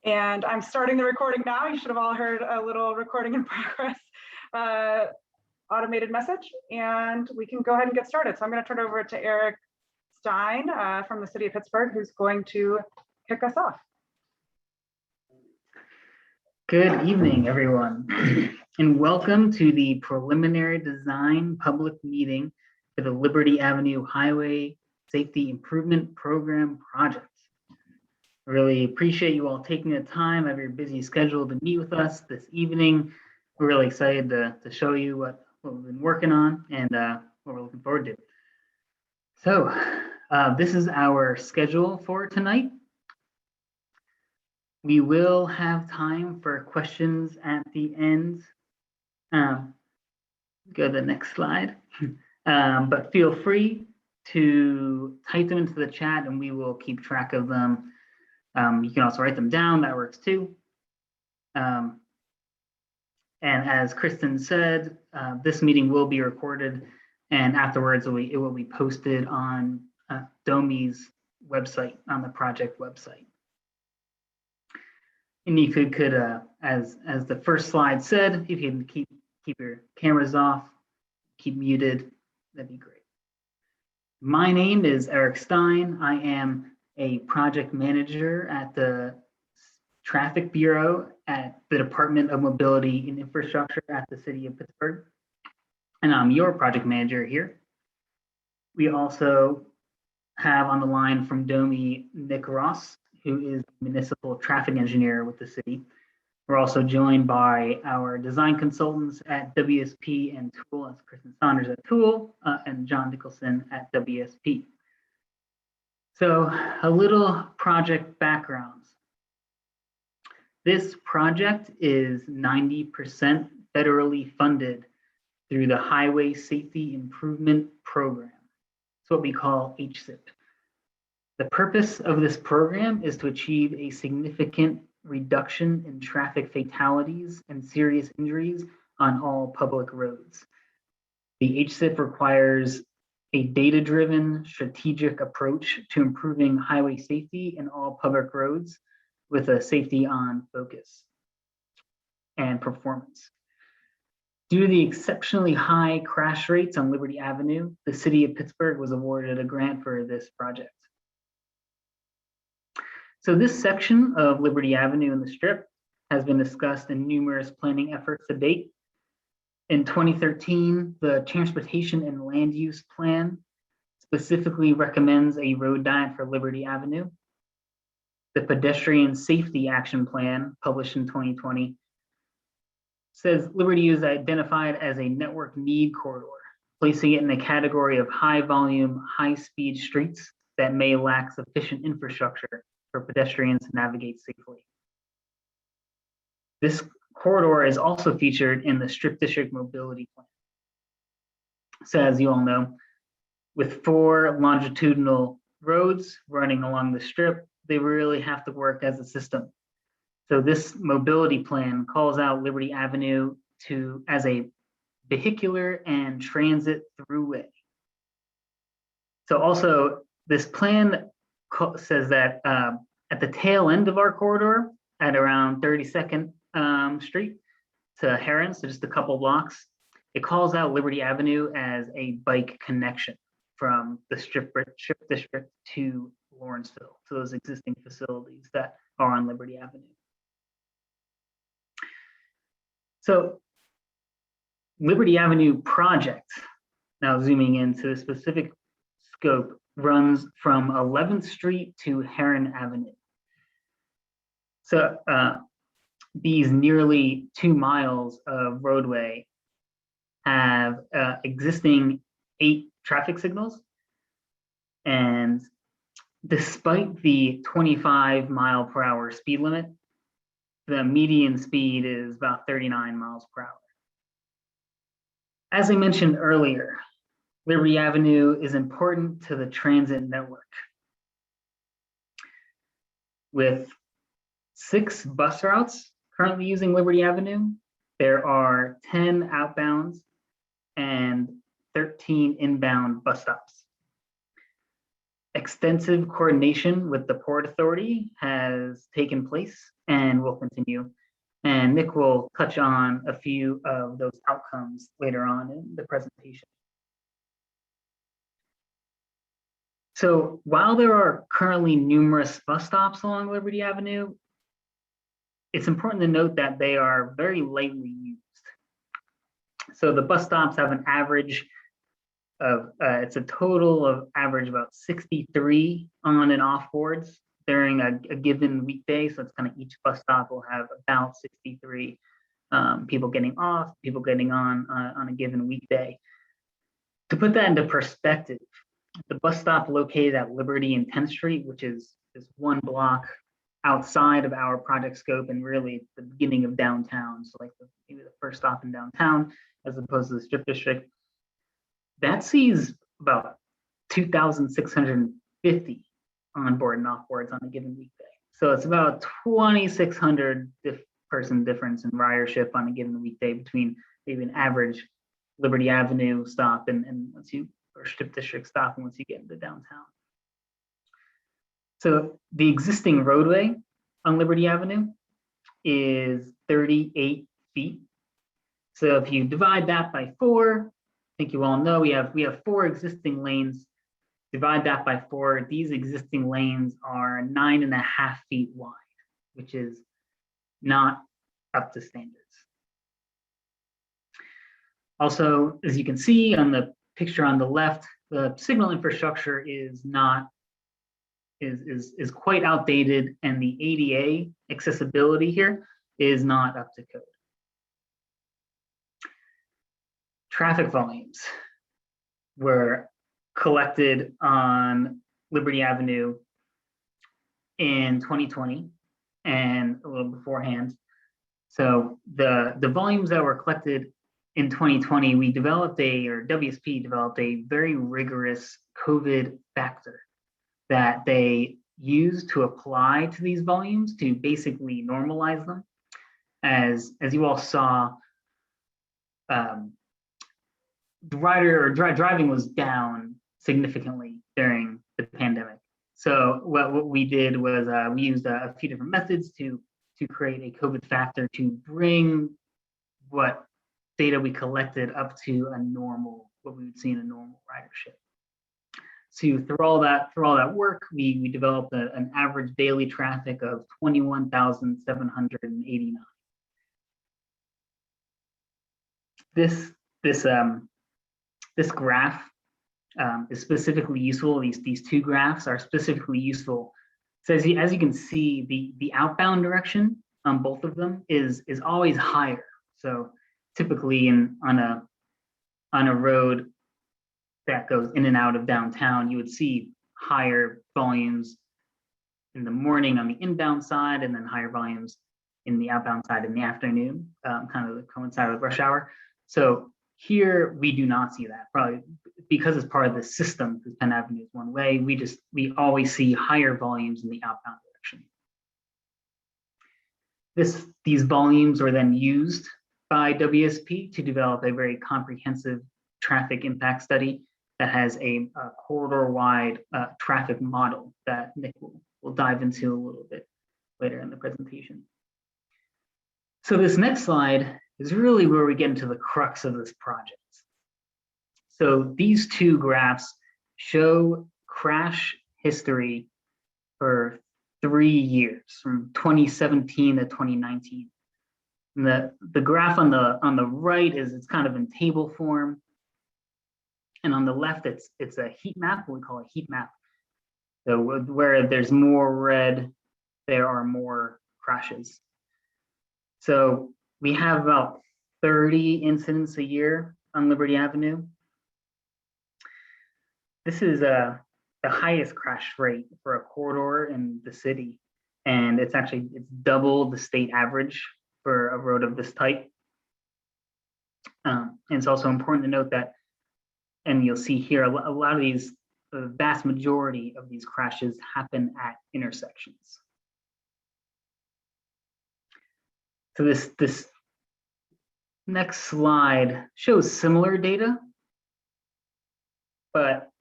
And I'm starting the recording now. You should have all heard a little recording in progress automated message, and we can go ahead and get started. So I'm going to turn it over to Eric Stein from the city of Pittsburgh, who's going to kick us off. Good evening, everyone, and welcome to the preliminary design public meeting for the Liberty Avenue Highway Safety Improvement Program project. Really appreciate you all taking the time out of your busy schedule to meet with us this evening. We're really excited to show you what we've been working on and what we're looking forward to. So this is our schedule for tonight. We will have time for questions at the end. Go to the next slide. But feel free to type them into the chat and we will keep track of them. You can also write them down, that works too. And as Kristen said, this meeting will be recorded and afterwards it will be posted on DOMI's website, on the project website. And you could as the first slide said, if you can keep your cameras off, keep muted, that'd be great. My name is Eric Stein. I am a project manager at the Traffic Bureau at the Department of Mobility and Infrastructure at the City of Pittsburgh. And I'm your project manager here. We also have on the line from DOMI, Nick Ross, who is municipal traffic engineer with the city. We're also joined by our design consultants at WSP and Tool, that's Kristen Saunders at Tool, and John Nicholson at WSP. So a little project background. This project is 90% federally funded through the Highway Safety Improvement Program. It's what we call HSIP. The purpose of this program is to achieve a significant reduction in traffic fatalities and serious injuries on all public roads. The HSIP requires a data-driven strategic approach to improving highway safety in all public roads with a safety on focus and performance. Due to the exceptionally high crash rates on Liberty Avenue, the city of Pittsburgh was awarded a grant for this project. So this section of Liberty Avenue in the Strip has been discussed in numerous planning efforts to date. In 2013, the Transportation and Land Use Plan specifically recommends a road diet for Liberty Avenue. The Pedestrian Safety Action Plan, published in 2020, says Liberty is identified as a network need corridor, placing it in the category of high volume, high speed streets that may lack sufficient infrastructure for pedestrians to navigate safely. This corridor is also featured in the Strip District Mobility Plan. So as you all know, with 4 longitudinal roads running along the Strip, they really have to work as a system. So this mobility plan calls out Liberty Avenue as a vehicular and transit throughway. So also this plan says that at the tail end of our corridor, at around 32nd Street to Heron, so just a couple blocks, it calls out Liberty Avenue as a bike connection from the Strip District to Lawrenceville, to those existing facilities that are on Liberty Avenue. So Liberty Avenue project, now zooming into the specific scope, runs from 11th Street to Heron Avenue. So these nearly 2 miles of roadway have existing 8 traffic signals. And despite the 25-mile-per-hour speed limit, the median speed is about 39 miles per hour. As I mentioned earlier, Liberty Avenue is important to the transit network. With 6 bus routes currently using Liberty Avenue, there are 10 outbounds and 13 inbound bus stops. Extensive coordination with the Port Authority has taken place and will continue. And Nick will touch on a few of those outcomes later on in the presentation. So while there are currently numerous bus stops along Liberty Avenue, it's important to note that they are very lightly used. So the bus stops have an average of, it's a total of average about 63 on and off boards during a given weekday. So it's kind of each bus stop will have about 63 people getting off, people getting on a given weekday. To put that into perspective, the bus stop located at Liberty and 10th Street, which is one block outside of our project scope and really the beginning of downtown. So like maybe the first stop in downtown, as opposed to the strip district, that sees about 2,650 onboard and offboards on a given weekday. So it's about 2,600 person difference in ridership on a given weekday between maybe an average Liberty Avenue stop and once you, or strip district stop, and once you get into downtown. So the existing roadway on Liberty Avenue is 38 feet. So if you divide that by 4, I think you all know we have 4 existing lanes. Divide that by 4. These existing lanes are 9.5 feet wide, which is not up to standards. Also, as you can see on the picture on the left, the signal infrastructure is quite outdated, and the ADA accessibility here is not up to code. Traffic volumes were collected on Liberty Avenue in 2020 and a little beforehand. So the volumes that were collected in 2020, we developed WSP developed a very rigorous COVID factor that they used to apply to these volumes to basically normalize them. As you all saw, driving was down significantly during the pandemic. So what we did was we used a few different methods to create a COVID factor to bring what data we collected up to a normal, what we would see in a normal ridership. So through all that work, we developed an average daily traffic of 21,789. This graph is specifically useful. These 2 graphs are specifically useful. So as you can see, the outbound direction on both of them is always higher. So typically on a road that goes in and out of downtown, you would see higher volumes in the morning on the inbound side, and then higher volumes in the outbound side in the afternoon, kind of coincide with rush hour. So here we do not see that, probably because it's part of the system, because Penn Avenue is one way. We always see higher volumes in the outbound direction. These volumes are then used by WSP to develop a very comprehensive traffic impact study that has a corridor-wide traffic model that Nick will dive into a little bit later in the presentation. So this next slide is really where we get into the crux of this project. So these 2 graphs show crash history for 3 years, from 2017 to 2019. And the graph on the right it's kind of in table form, and on the left it's a heat map. We call it heat map. So where there's more red, there are more crashes. So we have about 30 incidents a year on Liberty Avenue. This is the highest crash rate for a corridor in the city, and it's double the state average for a road of this type. And it's also important to note that, and you'll see here, a lot of these, the vast majority of these crashes happen at intersections. So this next slide shows similar data, but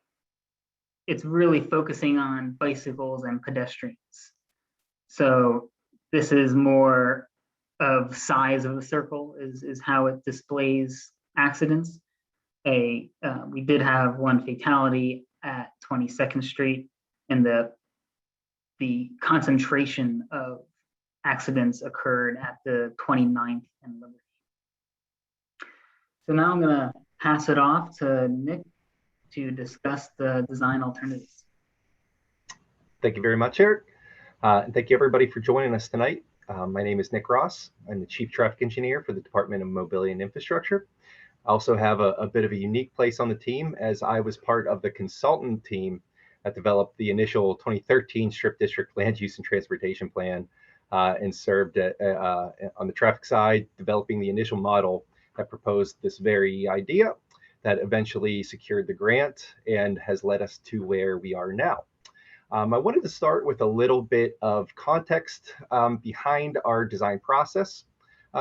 it's really focusing on bicycles and pedestrians. So this is more of size of the circle is how it displays accidents. We did have one fatality at 22nd Street, and the concentration of accidents occurred at the 29th and Liberty. So now I'm going to pass it off to Nick to discuss the design alternatives. Thank you very much, Eric. And thank you everybody for joining us tonight. My name is Nick Ross. I'm the Chief Traffic Engineer for the Department of Mobility and Infrastructure. I also have a bit of a unique place on the team, as I was part of the consultant team that developed the initial 2013 Strip District Land Use and Transportation Plan, and served on the traffic side, developing the initial model that proposed this very idea that eventually secured the grant and has led us to where we are now. I wanted to start with a little bit of context behind our design process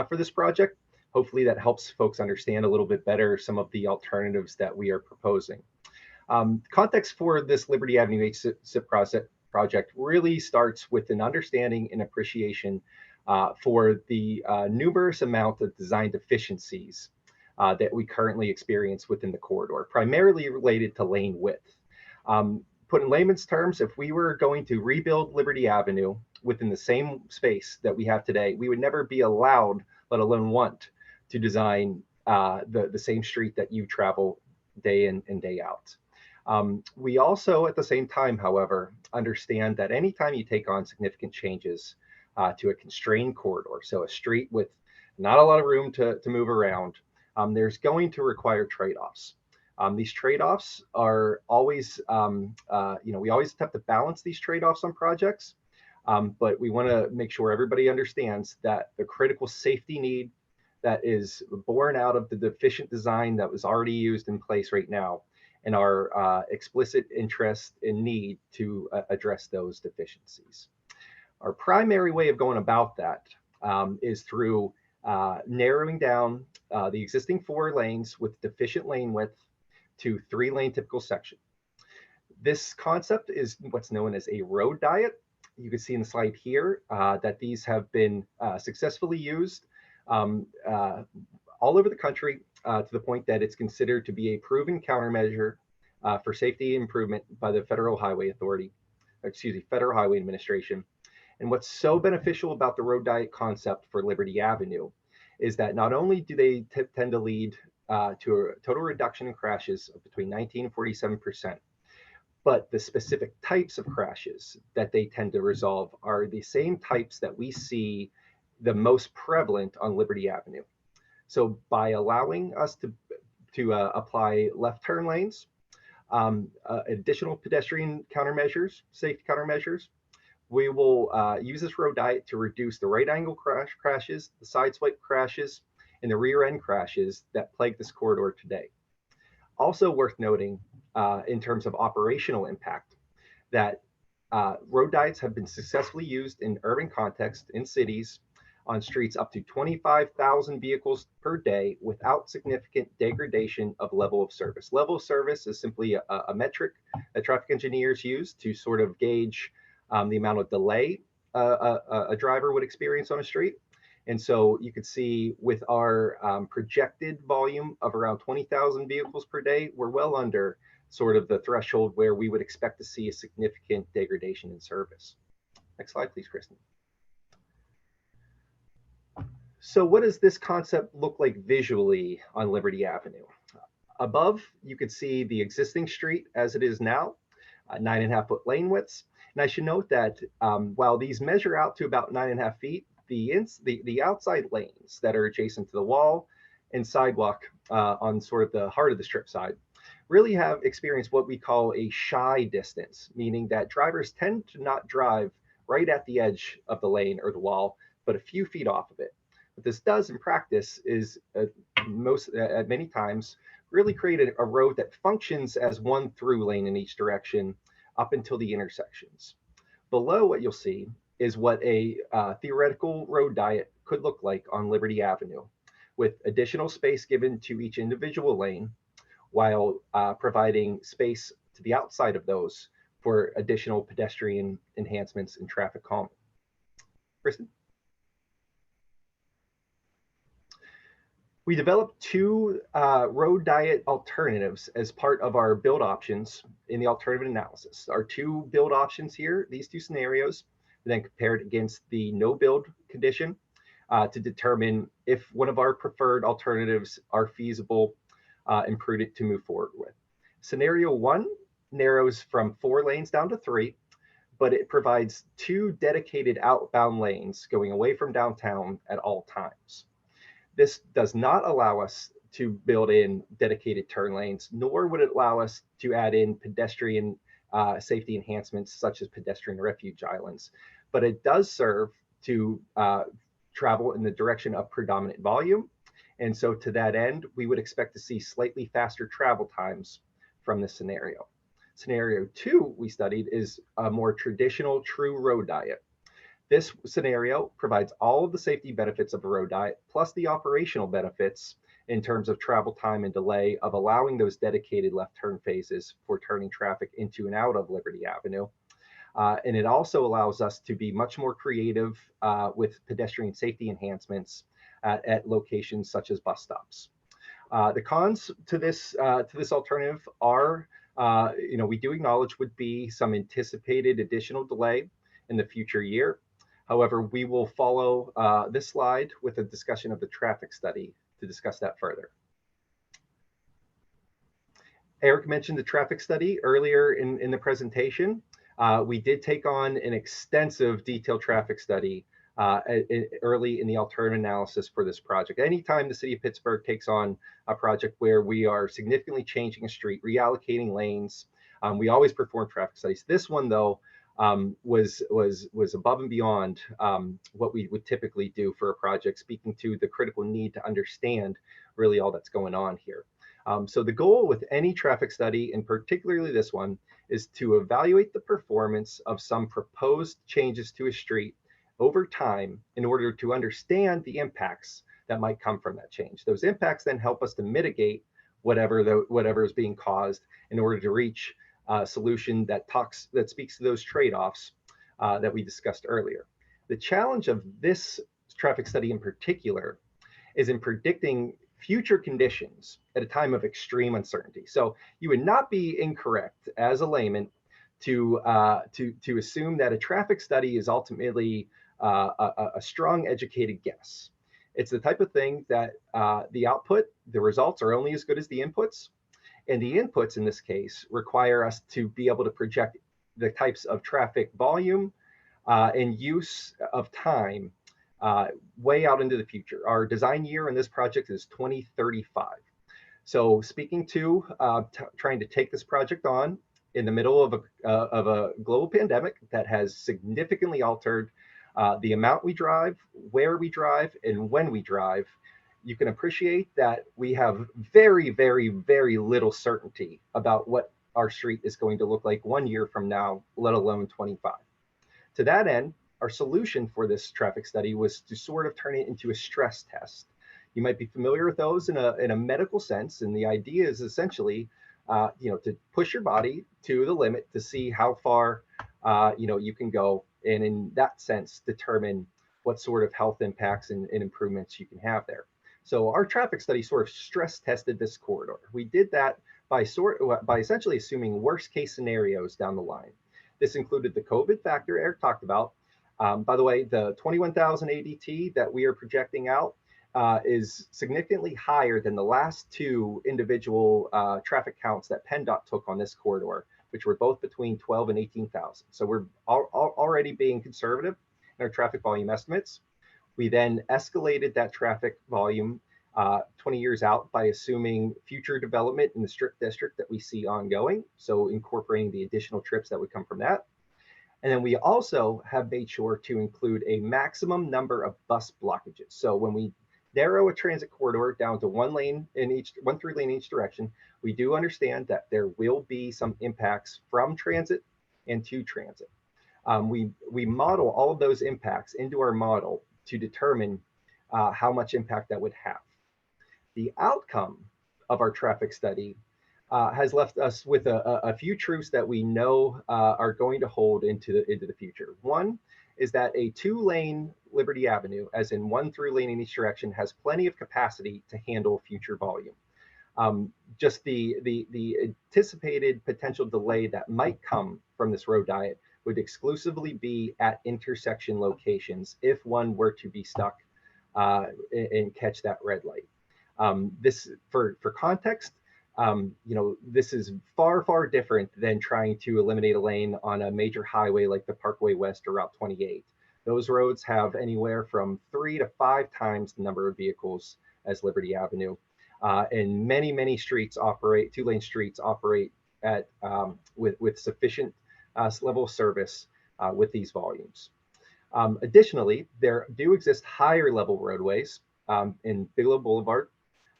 for this project. Hopefully that helps folks understand a little bit better some of the alternatives that we are proposing. Context for this Liberty Avenue HSIP project really starts with an understanding and appreciation for the numerous amount of design deficiencies that we currently experience within the corridor, primarily related to lane width. Put in layman's terms, if we were going to rebuild Liberty Avenue within the same space that we have today, we would never be allowed, let alone want, to design the same street that you travel day in and day out. We also, at the same time, however, understand that anytime you take on significant changes to a constrained corridor, so a street with not a lot of room to move around, there's going to require trade-offs. These trade-offs are always, we always have to balance these trade-offs on projects, but we want to make sure everybody understands that the critical safety need that is born out of the deficient design that was already used in place right now, and our explicit interest and need to address those deficiencies. Our primary way of going about that is through narrowing down the existing 4 lanes with deficient lane width to 3-lane typical section. This concept is what's known as a road diet. You can see in the slide here that these have been successfully used all over the country to the point that it's considered to be a proven countermeasure for safety improvement by the Federal Highway Administration. And what's so beneficial about the road diet concept for Liberty Avenue is that not only do they tend to lead to a total reduction in crashes of between 19 and 47%, but the specific types of crashes that they tend to resolve are the same types that we see the most prevalent on Liberty Avenue. So by allowing us to apply left turn lanes, additional pedestrian countermeasures, safety countermeasures, we will use this road diet to reduce the right angle crashes, the side swipe crashes, and the rear end crashes that plague this corridor today. Also worth noting in terms of operational impact, that road diets have been successfully used in urban context in cities on streets up to 25,000 vehicles per day without significant degradation of level of service. Level of service is simply a metric that traffic engineers use to sort of gauge the amount of delay a driver would experience on a street. And so you could see with our projected volume of around 20,000 vehicles per day, we're well under sort of the threshold where we would expect to see a significant degradation in service. Next slide, please, Kristen. So what does this concept look like visually on Liberty Avenue? Above, you could see the existing street as it is now, 9.5-foot lane widths. And I should note that while these measure out to about 9.5 feet, the outside lanes that are adjacent to the wall and sidewalk on sort of the heart of the strip side really have experienced what we call a shy distance, meaning that drivers tend to not drive right at the edge of the lane or the wall, but a few feet off of it. What this does in practice is many times really create a road that functions as one through lane in each direction up until the intersections. Below, what you'll see is what a theoretical road diet could look like on Liberty Avenue, with additional space given to each individual lane, while providing space to the outside of those for additional pedestrian enhancements and traffic calming. Kristen? We developed two road diet alternatives as part of our build options in the alternative analysis. Our two build options here, these two scenarios, then compared against the no build condition to determine if one of our preferred alternatives are feasible and prudent to move forward with. Scenario 1 narrows from 4 lanes down to 3, but it provides 2 dedicated outbound lanes going away from downtown at all times. This does not allow us to build in dedicated turn lanes, nor would it allow us to add in pedestrian safety enhancements such as pedestrian refuge islands. But it does serve to travel in the direction of predominant volume. And so to that end, we would expect to see slightly faster travel times from this scenario. Scenario 2 we studied is a more traditional true road diet. This scenario provides all of the safety benefits of a road diet, plus the operational benefits in terms of travel time and delay of allowing those dedicated left turn phases for turning traffic into and out of Liberty Avenue. And it also allows us to be much more creative with pedestrian safety enhancements at locations such as bus stops. The cons to this alternative are, we do acknowledge would be some anticipated additional delay in the future year. However, we will follow this slide with a discussion of the traffic study to discuss that further. Eric mentioned the traffic study earlier in the presentation. We did take on an extensive detailed traffic study early in the alternative analysis for this project. Anytime the city of Pittsburgh takes on a project where we are significantly changing a street, reallocating lanes, we always perform traffic studies. This one, though, was above and beyond what we would typically do for a project, speaking to the critical need to understand really all that's going on here. So the goal with any traffic study, and particularly this one, is to evaluate the performance of some proposed changes to a street over time in order to understand the impacts that might come from that change. Those impacts then help us to mitigate whatever is being caused in order to reach a solution that speaks to those trade-offs that we discussed earlier. The challenge of this traffic study in particular is in predicting future conditions at a time of extreme uncertainty. So you would not be incorrect as a layman to assume that a traffic study is ultimately a strong educated guess. It's the type of thing that the results are only as good as the inputs. And the inputs in this case require us to be able to project the types of traffic volume and use of time way out into the future. Our design year in this project is 2035. So speaking to trying to take this project on in the middle of a global pandemic that has significantly altered the amount we drive, where we drive, and when we drive, you can appreciate that we have very, very, very little certainty about what our street is going to look like 1 year from now, let alone 25. To that end, our solution for this traffic study was to sort of turn it into a stress test. You might be familiar with those in a medical sense, and the idea is essentially, to push your body to the limit to see how far, you can go, and in that sense, determine what sort of health impacts and improvements you can have there. So our traffic study sort of stress tested this corridor. We did that by essentially assuming worst case scenarios down the line. This included the COVID factor Eric talked about. By the way, the 21,000 ADT that we are projecting out is significantly higher than the last two individual traffic counts that PennDOT took on this corridor, which were both between 12 and 18,000. So we're already being conservative in our traffic volume estimates. We then escalated that traffic volume 20 years out by assuming future development in the Strip District that we see ongoing, so incorporating the additional trips that would come from that. And then we also have made sure to include a maximum number of bus blockages. So when we narrow a transit corridor down to one through lane in each direction, we do understand that there will be some impacts from transit and to transit. We model all of those impacts into our model to determine how much impact that would have. The outcome of our traffic study has left us with a few truths that we know are going to hold into the future. One is that a 2-lane Liberty Avenue, as in 1 through lane in each direction, has plenty of capacity to handle future volume. Just the anticipated potential delay that might come from this road diet would exclusively be at intersection locations if one were to be stuck and catch that red light. This, for context, this is far different than trying to eliminate a lane on a major highway like the Parkway West or Route 28. Those roads have anywhere from 3 to 5 times the number of vehicles as Liberty Avenue. And many streets operate, 2-lane streets operate at with sufficient level of service with these volumes. Additionally, there do exist higher level roadways in Bigelow Boulevard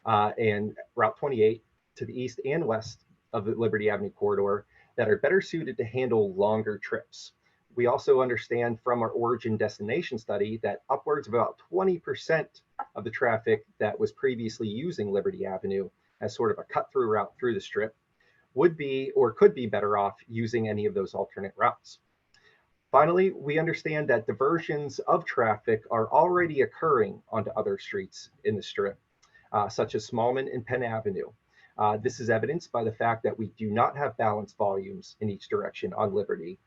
and Route 28 to the east and west of the Liberty Avenue corridor that are better suited to handle longer trips. We also understand from our origin destination study that upwards of about 20% of the traffic that was previously using Liberty Avenue as sort of a cut-through route through the strip would be or could be better off using any of those alternate routes. Finally, we understand that diversions of traffic are already occurring onto other streets in the strip, such as Smallman and Penn Avenue. This is evidenced by the fact that we do not have balanced volumes in each direction on Liberty.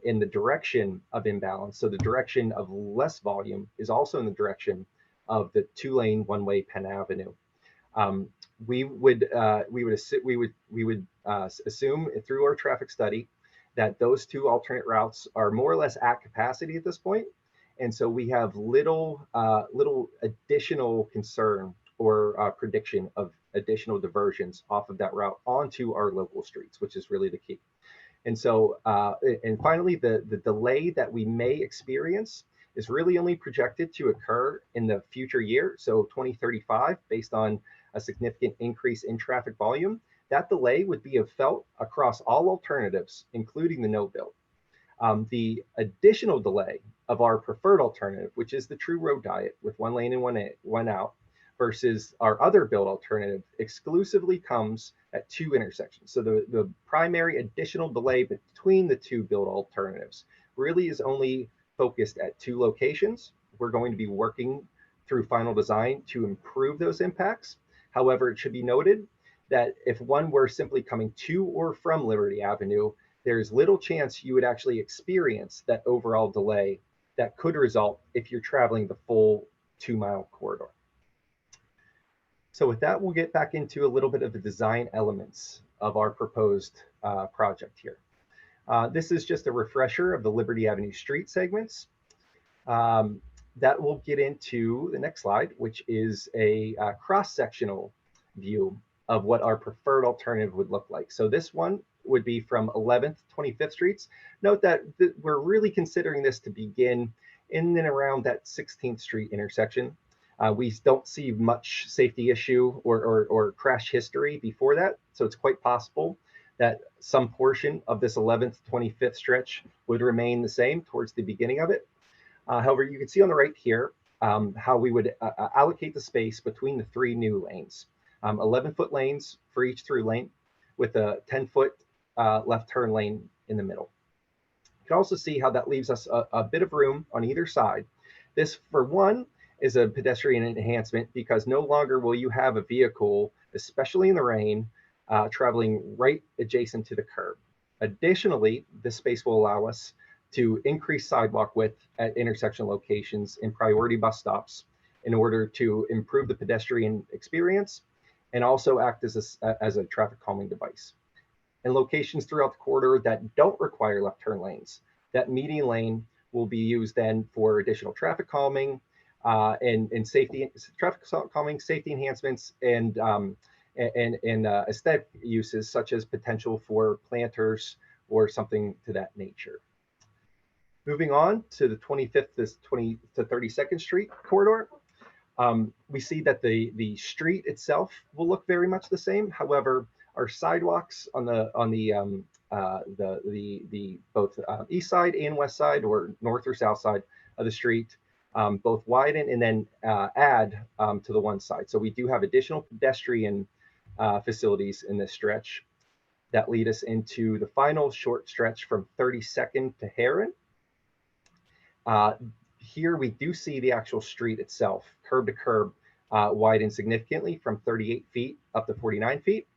In the direction of imbalance, so the direction of less volume is also in the direction of the 2-lane one-way Penn Avenue. We would assume through our traffic study that those 2 alternate routes are more or less at capacity at this point, and so we have little additional concern or prediction of additional diversions off of that route onto our local streets, which is really the key. And so, and finally, the delay that we may experience is really only projected to occur in the future year, so 2035, based on a significant increase in traffic volume. That delay would be felt across all alternatives, including the no-build. The additional delay of our preferred alternative, which is the true road diet with 1 lane and one out, versus our other build alternative, exclusively comes at 2 intersections. So the primary additional delay between the 2 build alternatives really is only focused at 2 locations. We're going to be working through final design to improve those impacts. However, it should be noted that if one were simply coming to or from Liberty Avenue, there's little chance you would actually experience that overall delay that could result if you're traveling the full 2-mile corridor. So with that, we'll get back into a little bit of the design elements of our proposed project here. This is just a refresher of the Liberty Avenue street segments. That will get into the next slide, which is a cross-sectional view of what our preferred alternative would look like. So this one would be from 11th to 25th Streets. Note that we're really considering this to begin in and around that 16th Street intersection. We don't see much safety issue or crash history before that. So it's quite possible that some portion of this 11th, 25th stretch would remain the same towards the beginning of it. However, you can see on the right here how we would allocate the space between the 3 new lanes. 11-foot lanes for each through lane with a 10-foot left turn lane in the middle. You can also see how that leaves us a bit of room on either side. This, for one, is a pedestrian enhancement because no longer will you have a vehicle, especially in the rain, traveling right adjacent to the curb. Additionally, this space will allow us to increase sidewalk width at intersection locations in priority bus stops in order to improve the pedestrian experience and also act as a traffic calming device. In locations throughout the corridor that don't require left turn lanes, that median lane will be used then for additional traffic calming and safety, traffic calming, safety enhancements, and aesthetic uses such as potential for planters or something to that nature. Moving on to the 25th to 32nd Street corridor, we see that the street itself will look very much the same. However, our sidewalks on the both east side and west side, or north or south side of the street, both widen and then add to the one side. So we do have additional pedestrian facilities in this stretch that lead us into the final short stretch from 32nd to Heron. Here we do see the actual street itself, curb to curb, widen significantly from 38 feet up to 49 feet.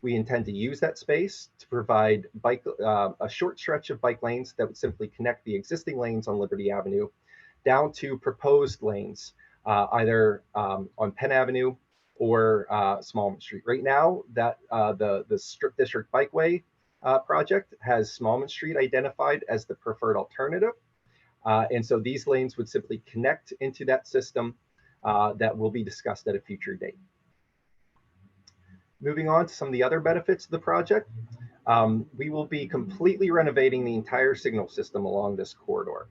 We intend to use that space to provide a short stretch of bike lanes that would simply connect the existing lanes on Liberty Avenue down to proposed lanes, either on Penn Avenue or Smallman Street. Right now, that the Strip District Bikeway project has Smallman Street identified as the preferred alternative. And so these lanes would simply connect into that system that will be discussed at a future date. Moving on to some of the other benefits of the project, we will be completely renovating the entire signal system along this corridor.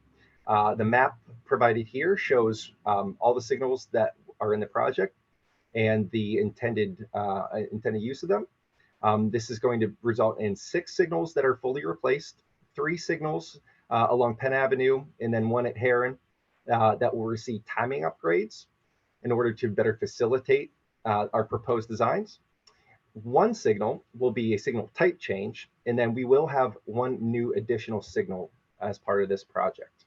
The map provided here shows all the signals that are in the project and the intended use of them. This is going to result in 6 signals that are fully replaced, 3 signals along Penn Avenue, and then 1 at Heron that will receive timing upgrades in order to better facilitate our proposed designs. 1 signal will be a signal type change, and then we will have 1 new additional signal as part of this project.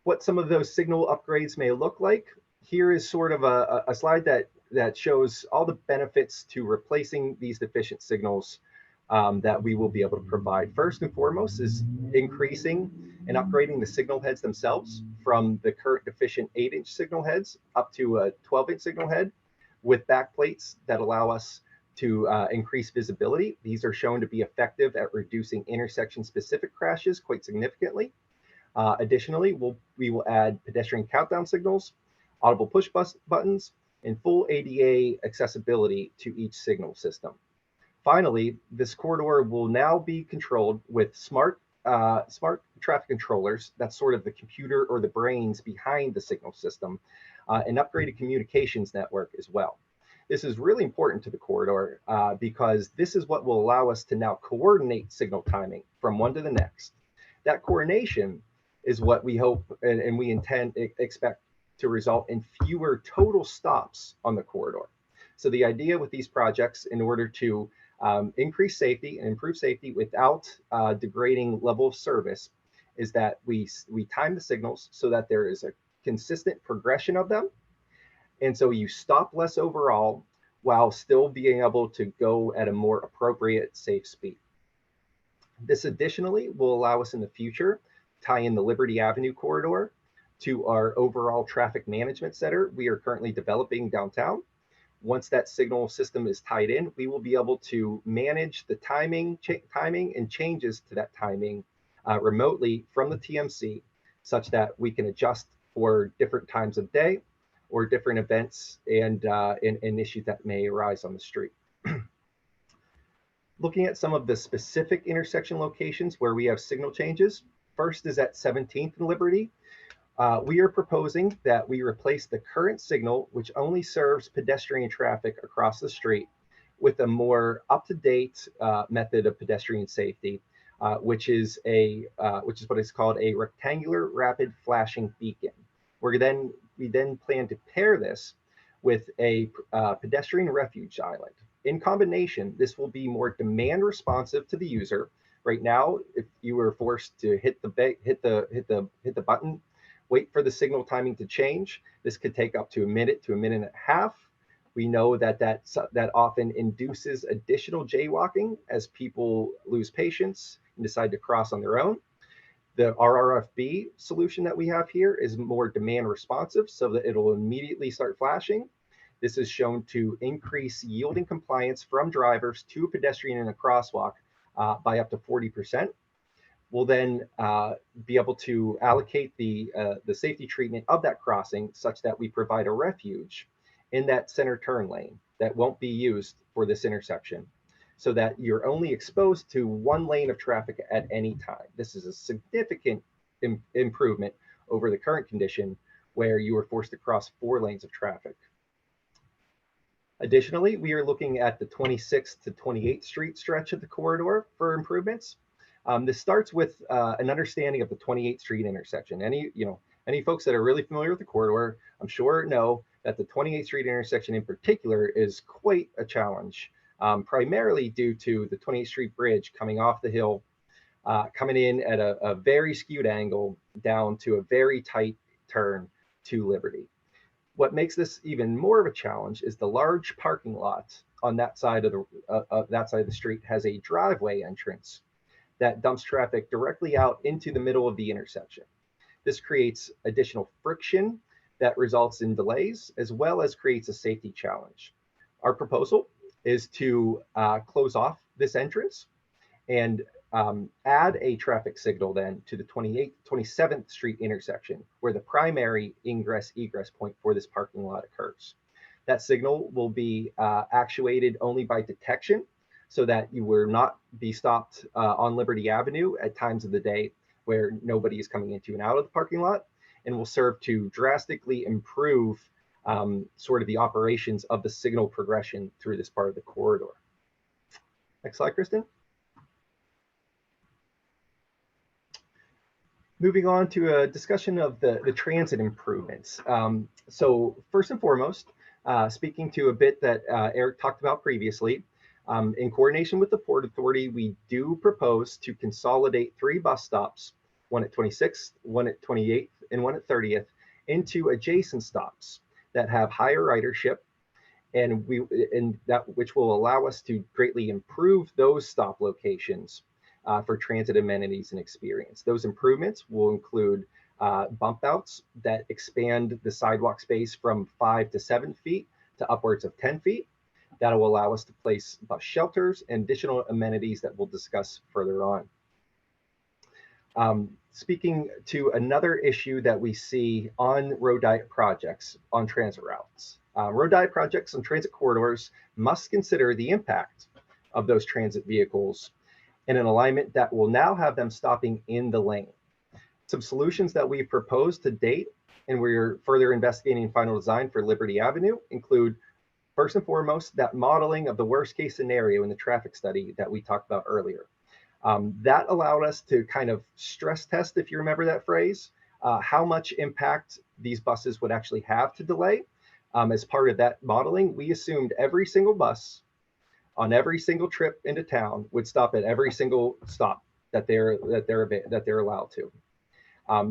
What some of those signal upgrades may look like, here is sort of a slide that shows all the benefits to replacing these deficient signals that we will be able to provide. First and foremost is increasing and upgrading the signal heads themselves from the current deficient 8-inch signal heads up to a 12-inch signal head with backplates that allow us to increase visibility. These are shown to be effective at reducing intersection-specific crashes quite significantly. Additionally, we will add pedestrian countdown signals, audible push buttons, and full ADA accessibility to each signal system. Finally, this corridor will now be controlled with smart traffic controllers. That's sort of the computer or the brains behind the signal system, an upgraded communications network as well. This is really important to the corridor because this is what will allow us to now coordinate signal timing from one to the next. That coordination is what we hope and we expect to result in fewer total stops on the corridor. So the idea with these projects, in order to increase safety and improve safety without degrading level of service, is that we time the signals so that there is a consistent progression of them. And so you stop less overall while still being able to go at a more appropriate, safe speed. This additionally will allow us in the future tie in the Liberty Avenue corridor to our overall traffic management center we are currently developing downtown. Once that signal system is tied in, we will be able to manage the timing and changes to that timing remotely from the TMC, such that we can adjust for different times of day or different events and issues that may arise on the street. Looking at some of the specific intersection locations where we have signal changes, first is at 17th and Liberty. We are proposing that we replace the current signal, which only serves pedestrian traffic across the street, with a more up-to-date method of pedestrian safety, which is what is called a rectangular rapid flashing beacon. We then plan to pair this with a pedestrian refuge island. In combination, this will be more demand responsive to the user. Right now, if you were forced to hit the button, wait for the signal timing to change, this could take up to a minute to a minute and a half. We know that often induces additional jaywalking as people lose patience and decide to cross on their own. The RRFB solution that we have here is more demand responsive, so that it'll immediately start flashing. This is shown to increase yielding compliance from drivers to a pedestrian in a crosswalk by up to 40%. We'll then be able to allocate the safety treatment of that crossing such that we provide a refuge in that center turn lane that won't be used for this intersection, so that you're only exposed to one lane of traffic at any time. This is a significant improvement over the current condition where you are forced to cross 4 lanes of traffic. Additionally, we are looking at the 26th to 28th Street stretch of the corridor for improvements. This starts with an understanding of the 28th Street intersection. Any folks that are really familiar with the corridor, I'm sure know that the 28th Street intersection in particular is quite a challenge, primarily due to the 28th Street bridge coming off the hill, coming in at a very skewed angle down to a very tight turn to Liberty. What makes this even more of a challenge is the large parking lot on that side of the street has a driveway entrance that dumps traffic directly out into the middle of the intersection. This creates additional friction that results in delays, as well as creates a safety challenge. Our proposal is to close off this entrance and add a traffic signal then to the 27th Street intersection, where the primary ingress-egress point for this parking lot occurs. That signal will be actuated only by detection, so that you will not be stopped on Liberty Avenue at times of the day where nobody is coming into and out of the parking lot, and will serve to drastically improve sort of the operations of the signal progression through this part of the corridor. Next slide, Kristen. Moving on to a discussion of the transit improvements. So first and foremost, speaking to a bit that Eric talked about previously, in coordination with the Port Authority, we do propose to consolidate 3 bus stops, one at 26th, one at 28th, and one at 30th, into adjacent stops that have higher ridership, and which will allow us to greatly improve those stop locations for transit amenities and experience. Those improvements will include bump outs that expand the sidewalk space from 5 to 7 feet to upwards of 10 feet. That will allow us to place bus shelters and additional amenities that we'll discuss further on. Speaking to another issue that we see on road diet projects on transit routes. Road diet projects on transit corridors must consider the impact of those transit vehicles in an alignment that will now have them stopping in the lane. Some solutions that we've proposed to date, and we're further investigating final design for Liberty Avenue, include first and foremost that modeling of the worst case scenario in the traffic study that we talked about earlier. That allowed us to kind of stress test, if you remember that phrase, how much impact these buses would actually have to delay. As part of that modeling, we assumed every single bus on every single trip into town would stop at every single stop that they're allowed to.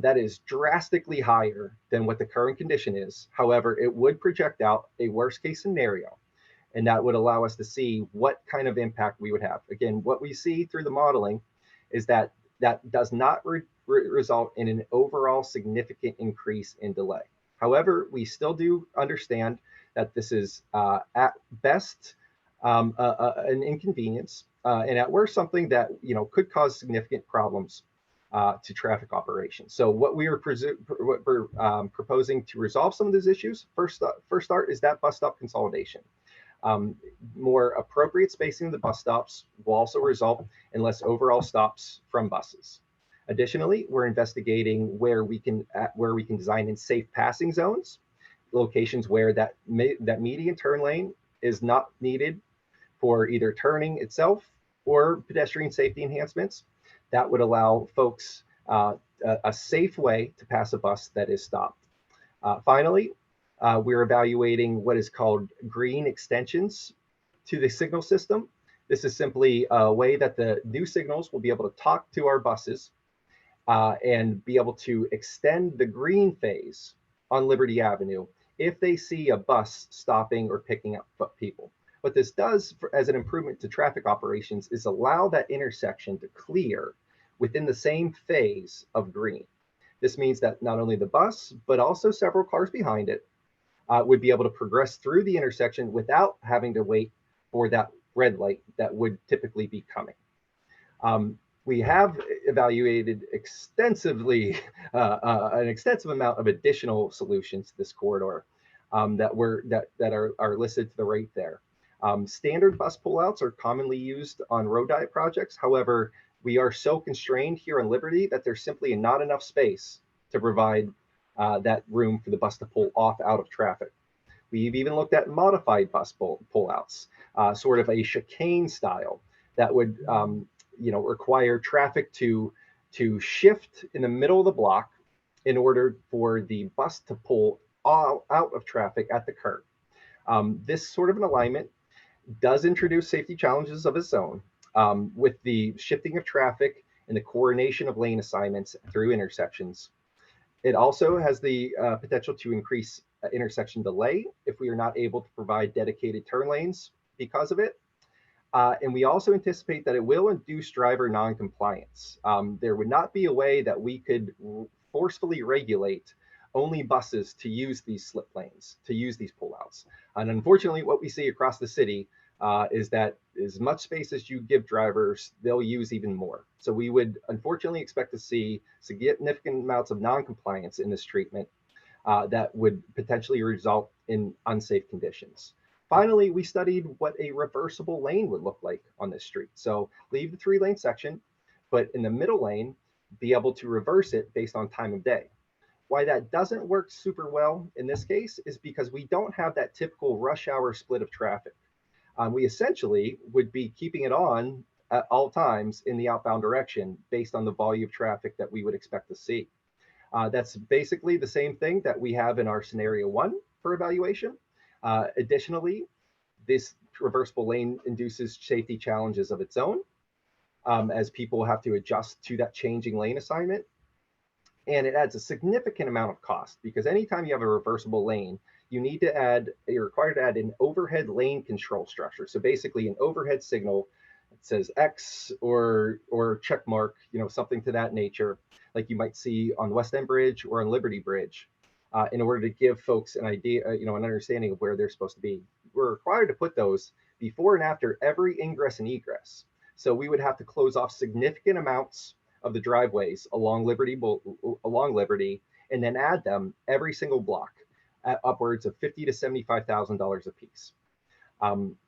That is drastically higher than what the current condition is. However, it would project out a worst case scenario, and that would allow us to see what kind of impact we would have. Again, what we see through the modeling is that that does not result in an overall significant increase in delay. However, we still do understand that this is at best an inconvenience, and at worst something that could cause significant problems to traffic operations. So what we're proposing to resolve some of these issues, first start is that bus stop consolidation. More appropriate spacing of the bus stops will also result in less overall stops from buses. Additionally, we're investigating where we can design in safe passing zones, locations where that median turn lane is not needed for either turning itself or pedestrian safety enhancements. That would allow folks a safe way to pass a bus that is stopped. Finally, we're evaluating what is called green extensions to the signal system. This is simply a way that the new signals will be able to talk to our buses and be able to extend the green phase on Liberty Avenue if they see a bus stopping or picking up people. What this does as an improvement to traffic operations is allow that intersection to clear within the same phase of green. This means that not only the bus, but also several cars behind it would be able to progress through the intersection without having to wait for that red light that would typically be coming. We have evaluated extensively an extensive amount of additional solutions to this corridor that are listed to the right there. Standard bus pullouts are commonly used on road diet projects. However, we are so constrained here on Liberty that there's simply not enough space to provide that room for the bus to pull off out of traffic. We've even looked at modified bus pullouts, sort of a chicane style that would require traffic to shift in the middle of the block in order for the bus to pull out of traffic at the curb. This sort of an alignment does introduce safety challenges of its own, with the shifting of traffic and the coordination of lane assignments through intersections. It also has the potential to increase intersection delay if we are not able to provide dedicated turn lanes because of it. And we also anticipate that it will induce driver non-compliance. There would not be a way that we could forcefully regulate only buses to use these slip lanes, to use these pullouts. And unfortunately, what we see across the city is that as much space as you give drivers, they'll use even more. So we would unfortunately expect to see significant amounts of non-compliance in this treatment that would potentially result in unsafe conditions. Finally, we studied what a reversible lane would look like on this street. So leave the 3-lane section, but in the middle lane, be able to reverse it based on time of day. Why that doesn't work super well in this case is because we don't have that typical rush hour split of traffic. We essentially would be keeping it on at all times in the outbound direction based on the volume of traffic that we would expect to see. That's basically the same thing that we have in our scenario 1 for evaluation. Additionally, this reversible lane induces safety challenges of its own, as people have to adjust to that changing lane assignment. And it adds a significant amount of cost, because anytime you have a reversible lane, you're required to add an overhead lane control structure. So basically an overhead signal that says X or check mark, something to that nature, like you might see on West End Bridge or on Liberty Bridge, in order to give folks an idea, an understanding of where they're supposed to be. We're required to put those before and after every ingress and egress. So we would have to close off significant amounts of the driveways along Liberty, and then add them every single block at upwards of $50,000 to $75,000 a piece.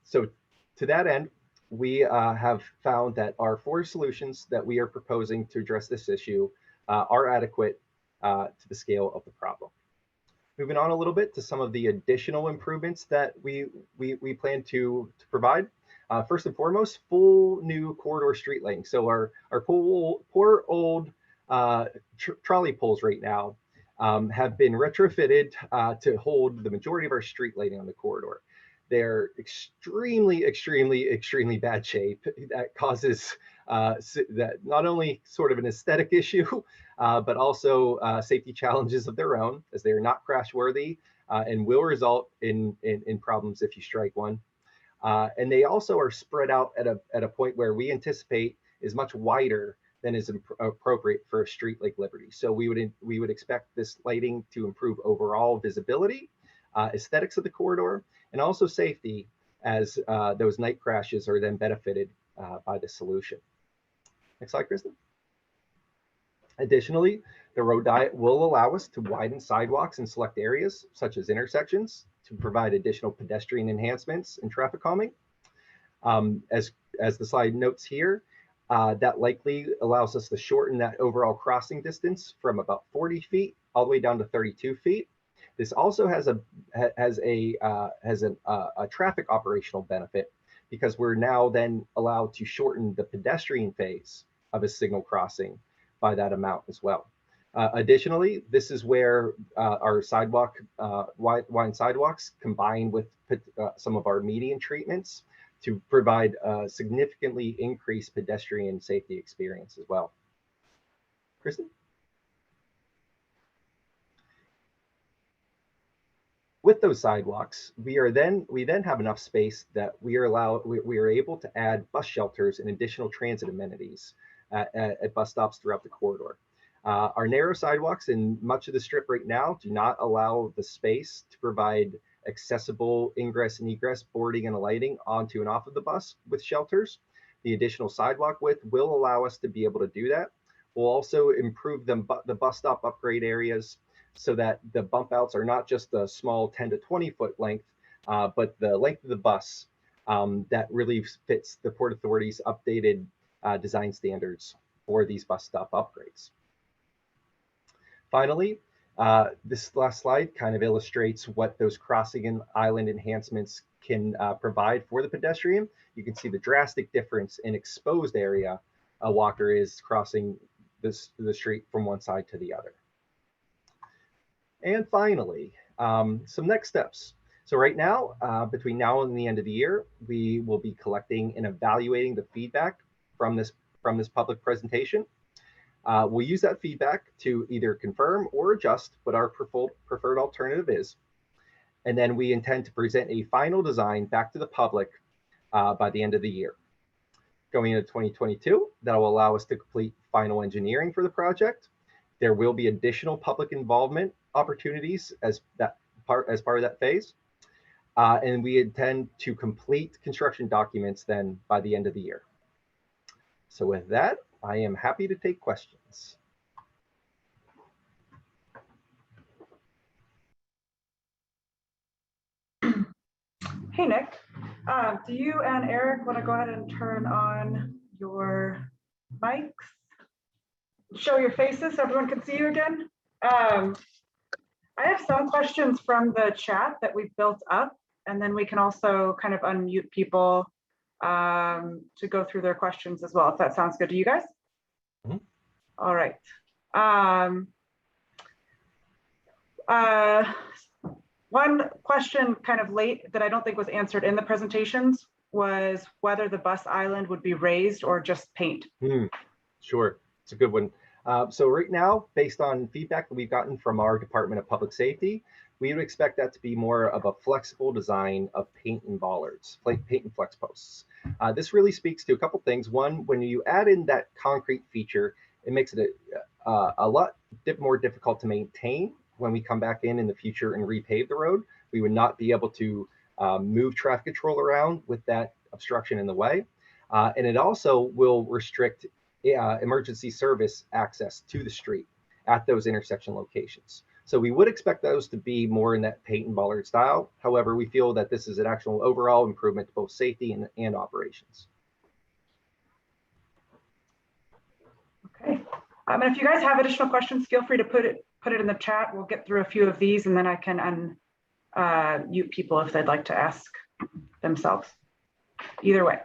So to that end, we have found that our 4 solutions that we are proposing to address this issue are adequate to the scale of the problem. Moving on a little bit to some of the additional improvements that we plan to provide. First and foremost, full new corridor street lighting. So our poor old trolley poles right now have been retrofitted to hold the majority of our street lighting on the corridor. They're extremely, extremely, extremely bad shape. That causes that not only sort of an aesthetic issue, but also safety challenges of their own, as they are not crash worthy and will result in problems if you strike one. And they also are spread out at a point where we anticipate is much wider than is appropriate for a street like Liberty. So we would expect this lighting to improve overall visibility, aesthetics of the corridor, and also safety, as those night crashes are then benefited by the solution. Next slide, Kristen. Additionally, the road diet will allow us to widen sidewalks in select areas, such as intersections, to provide additional pedestrian enhancements and traffic calming. As the slide notes here, that likely allows us to shorten that overall crossing distance from about 40 feet all the way down to 32 feet. This also has a traffic operational benefit, because we're now then allowed to shorten the pedestrian phase of a signal crossing by that amount as well. Additionally, this is where our wide sidewalks combine with some of our median treatments to provide a significantly increased pedestrian safety experience as well. Kristen? With those sidewalks, we then have enough space that we are able to add bus shelters and additional transit amenities at bus stops throughout the corridor. Our narrow sidewalks in much of the strip right now do not allow the space to provide accessible ingress and egress boarding and alighting onto and off of the bus with shelters. The additional sidewalk width will allow us to be able to do that. We'll also improve the bus stop upgrade areas so that the bump outs are not just a small 10 to 20 foot length, but the length of the bus that really fits the Port Authority's updated design standards for these bus stop upgrades. Finally, this last slide kind of illustrates what those crossing and island enhancements can provide for the pedestrian. You can see the drastic difference in exposed area a walker is crossing the street from one side to the other. And finally, Some next steps. So right now, between now and the end of the year, we will be collecting and evaluating the feedback from this public presentation. We'll use that feedback to either confirm or adjust what our preferred alternative is. And then we intend to present a final design back to the public by the end of the year. Going into 2022, that will allow us to complete final engineering for the project. There will be additional public involvement opportunities as part of that phase. And we intend to complete construction documents then by the end of the year. So with that, I am happy to take questions. Hey, Nick, do you and Eric want to go ahead and turn on your mics? Show your faces so everyone can see you again. I have some questions from the chat that we've built up, and then we can also kind of unmute people to go through their questions as well, if that sounds good to you guys. Mm-hmm. All right. One question kind of late that I don't think was answered in the presentations was whether the bus island would be raised or just paint. Sure, it's a good one. So right now, based on feedback that we've gotten from our Department of Public Safety, we would expect that to be more of a flexible design of paint and bollards, like paint and flex posts. This really speaks to a couple things. One, when you add in that concrete feature, it makes it a lot more difficult to maintain when we come back in the future and repave the road. We would not be able to move traffic control around with that obstruction in the way. And it also will restrict emergency service access to the street at those intersection locations. So we would expect those to be more in that paint and bollard style. However, we feel that this is an actual overall improvement to both safety and operations. Okay. And if you guys have additional questions, feel free to put it in the chat. We'll get through a few of these, and then I can unmute people if they'd like to ask themselves. Either way.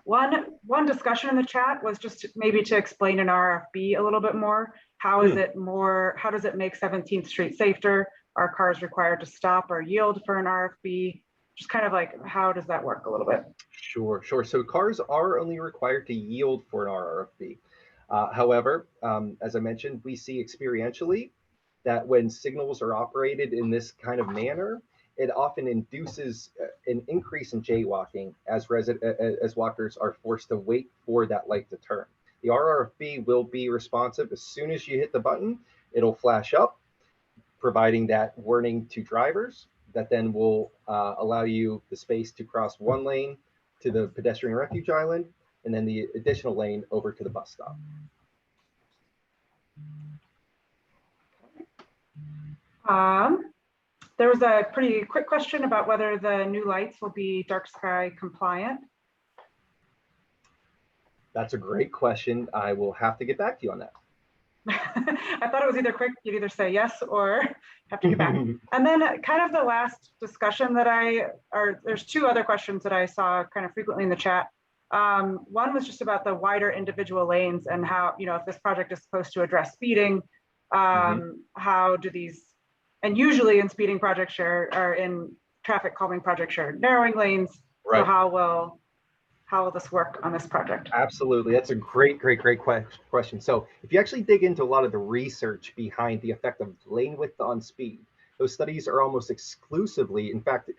One discussion in the chat was just maybe to explain an RFB a little bit more. How does it make 17th Street safer? Are cars required to stop or yield for an RFB? Just kind of like, how does that work a little bit? Sure. So cars are only required to yield for an RFB. However, as I mentioned, we see experientially that when signals are operated in this kind of manner, it often induces an increase in jaywalking as walkers are forced to wait for that light to turn. The RRFB will be responsive. As soon as you hit the button, it'll flash up, providing that warning to drivers that then will allow you the space to cross one lane to the pedestrian refuge island, and then the additional lane over to the bus stop. There was a pretty quick question about whether the new lights will be dark sky compliant. That's a great question. I will have to get back to you on that. I thought it was either quick, you'd either say yes or have to get back. And then kind of the last discussion that there's two other questions that I saw kind of frequently in the chat. One was just about the wider individual lanes and how, if this project is supposed to address speeding, how do these, and usually in speeding project share or in traffic calming project share narrowing lanes. Right. So how will this work on this project? Absolutely. That's a great question. So if you actually dig into a lot of the research behind the effect of lane width on speed, those studies are almost exclusively, in fact,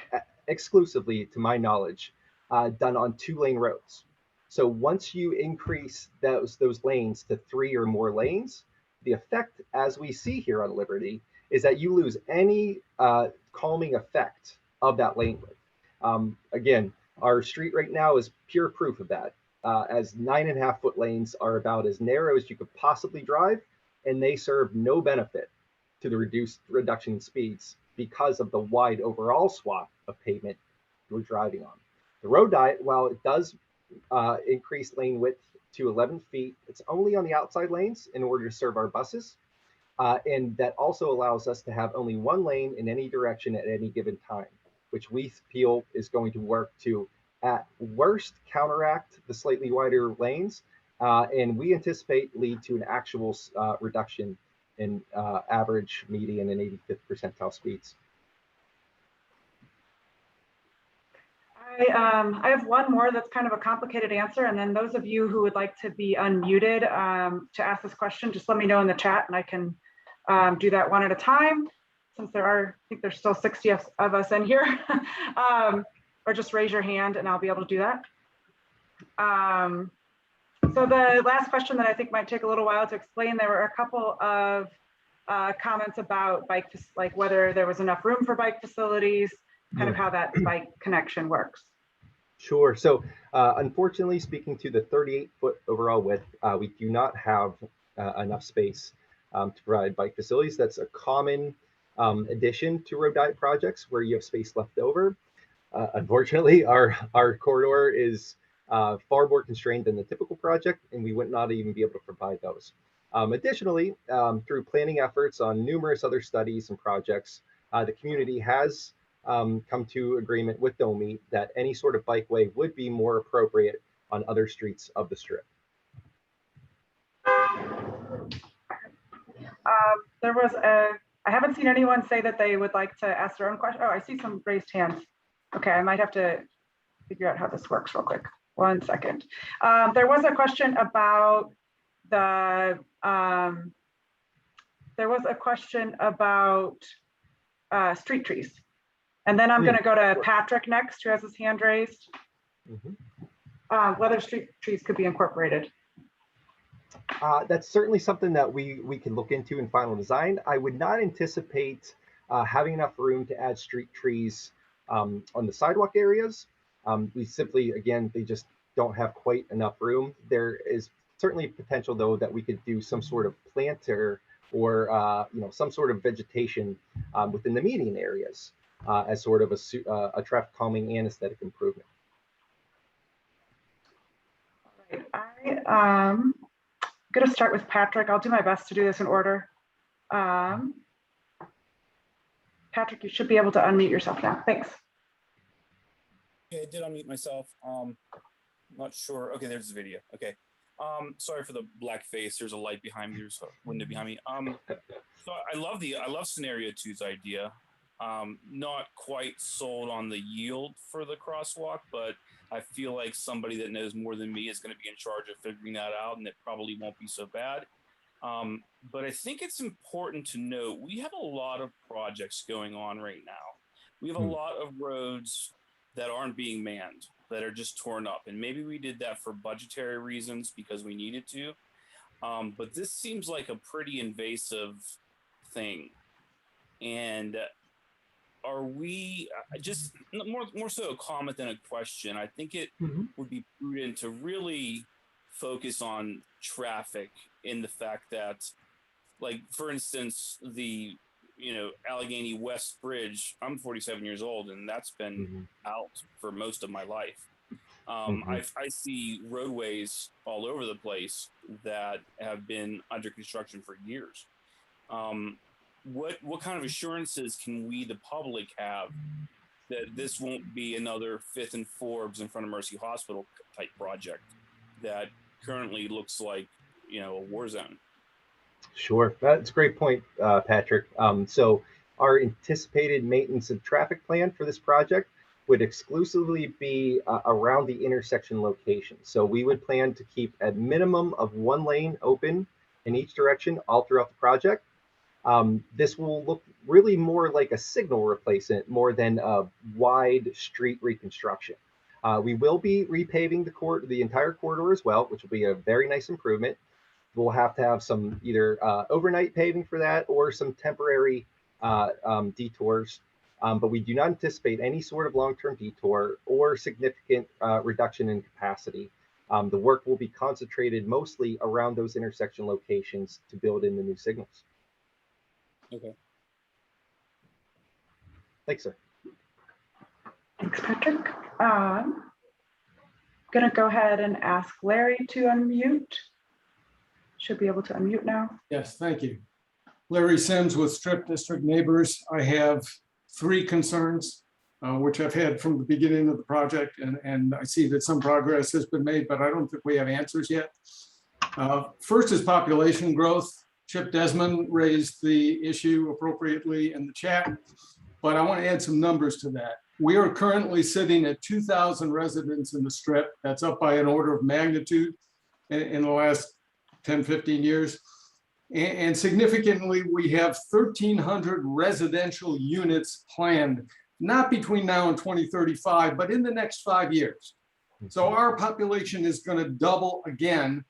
exclusively to my knowledge, done on 2-lane roads. So once you increase those lanes to 3 or more lanes, the effect, as we see here on Liberty, is that you lose any calming effect of that lane width. Again, our street right now is pure proof of that, as 9.5-foot lanes are about as narrow as you could possibly drive, and they serve no benefit to the reduction in speeds because of the wide overall swath of pavement we're driving on. The road diet, while it does increase lane width to 11 feet, it's only on the outside lanes in order to serve our buses. And that also allows us to have only 1 lane in any direction at any given time, which we feel is going to work to, at worst, counteract the slightly wider lanes. And we anticipate lead to an actual reduction in average, median, and 85th percentile speeds. I have one more that's kind of a complicated answer, and then those of you who would like to be unmuted to ask this question, just let me know in the chat, and I can do that one at a time, since I think there's still 60 of us in here, or just raise your hand and I'll be able to do that. So the last question that I think might take a little while to explain, there were a couple of comments about like whether there was enough room for bike facilities, kind of how that bike connection works. Sure. So unfortunately, speaking to the 38-foot overall width, we do not have enough space to provide bike facilities. That's a common addition to road diet projects where you have space left over. Unfortunately, our corridor is far more constrained than the typical project, and we would not even be able to provide those. Additionally, through planning efforts on numerous other studies and projects, the community has come to agreement with DOMI that any sort of bikeway would be more appropriate on other streets of the strip. I haven't seen anyone say that they would like to ask their own question. Oh, I see some raised hands. Okay, I might have to figure out how this works real quick. 1 second. There was a question about street trees. And then I'm going to go to Patrick next, who has his hand raised. Whether street trees could be incorporated. That's certainly something that we can look into in final design. I would not anticipate having enough room to add street trees on the sidewalk areas. We simply, again, they just don't have quite enough room. There is certainly potential, though, that we could do some sort of planter or some sort of vegetation within the median areas as sort of a traffic calming and aesthetic improvement. All right, I'm going to start with Patrick. I'll do my best to do this in order. Patrick, you should be able to unmute yourself now. Thanks. Okay, I did unmute myself. Not sure. Okay, there's the video. Okay. Sorry for the black face. There's a light behind me. There's a window behind me. So I love scenario 2's idea. Not quite sold on the yield for the crosswalk, but I feel like somebody that knows more than me is going to be in charge of figuring that out, and it probably won't be so bad. But I think it's important to note we have a lot of projects going on right now. We have a lot of roads that aren't being manned, that are just torn up. And maybe we did that for budgetary reasons because we needed to. But this seems like a pretty invasive thing. And are we just more so a comment than a question? I think it would be prudent to really focus on traffic in the fact that, like, for instance, the Allegheny West Bridge, I'm 47 years old, and that's been out for most of my life. I see roadways all over the place that have been under construction for years. What kind of assurances can we, the public, have that this won't be another Fifth and Forbes in front of Mercy Hospital type project that currently looks like a war zone? Sure, that's a great point, Patrick. So our anticipated maintenance and traffic plan for this project would exclusively be around the intersection location. So we would plan to keep a minimum of 1 lane open in each direction all throughout the project. This will look really more like a signal replacement more than a wide street reconstruction. We will be repaving the entire corridor as well, which will be a very nice improvement. We'll have to have some either overnight paving for that or some temporary detours. But we do not anticipate any sort of long-term detour or significant reduction in capacity. The work will be concentrated mostly around those intersection locations to build in the new signals. Okay. Thanks, sir. Thanks, Patrick. I'm going to go ahead and ask Larry to unmute. Should be able to unmute now. Yes, thank you. Larry Sims with Strip District Neighbors. I have 3 concerns, which I've had from the beginning of the project, and I see that some progress has been made, but I don't think we have answers yet. First is population growth. Chip Desmond raised the issue appropriately in the chat, but I want to add some numbers to that. We are currently sitting at 2,000 residents in the Strip. That's up by an order of magnitude in the last 10, 15 years. And significantly, we have 1,300 residential units planned, not between now and 2035, but in the next 5 years. So our population is going to double again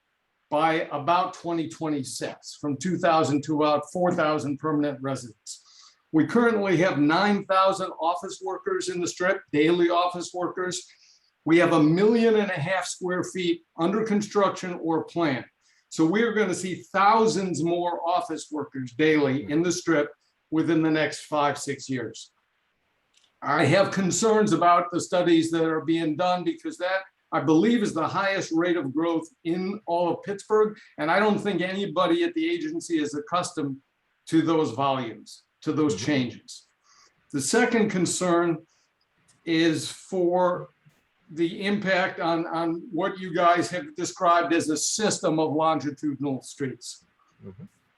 by about 2026, from 2,000 to about 4,000 permanent residents. We currently have 9,000 office workers in the Strip, daily office workers. We have 1.5 million square feet under construction or planned. So we're going to see thousands more office workers daily in the Strip within the next 5, 6 years. I have concerns about the studies that are being done because that, I believe, is the highest rate of growth in all of Pittsburgh. And I don't think anybody at the agency is accustomed to those volumes, to those changes. The second concern is for the impact on what you guys have described as a system of longitudinal streets.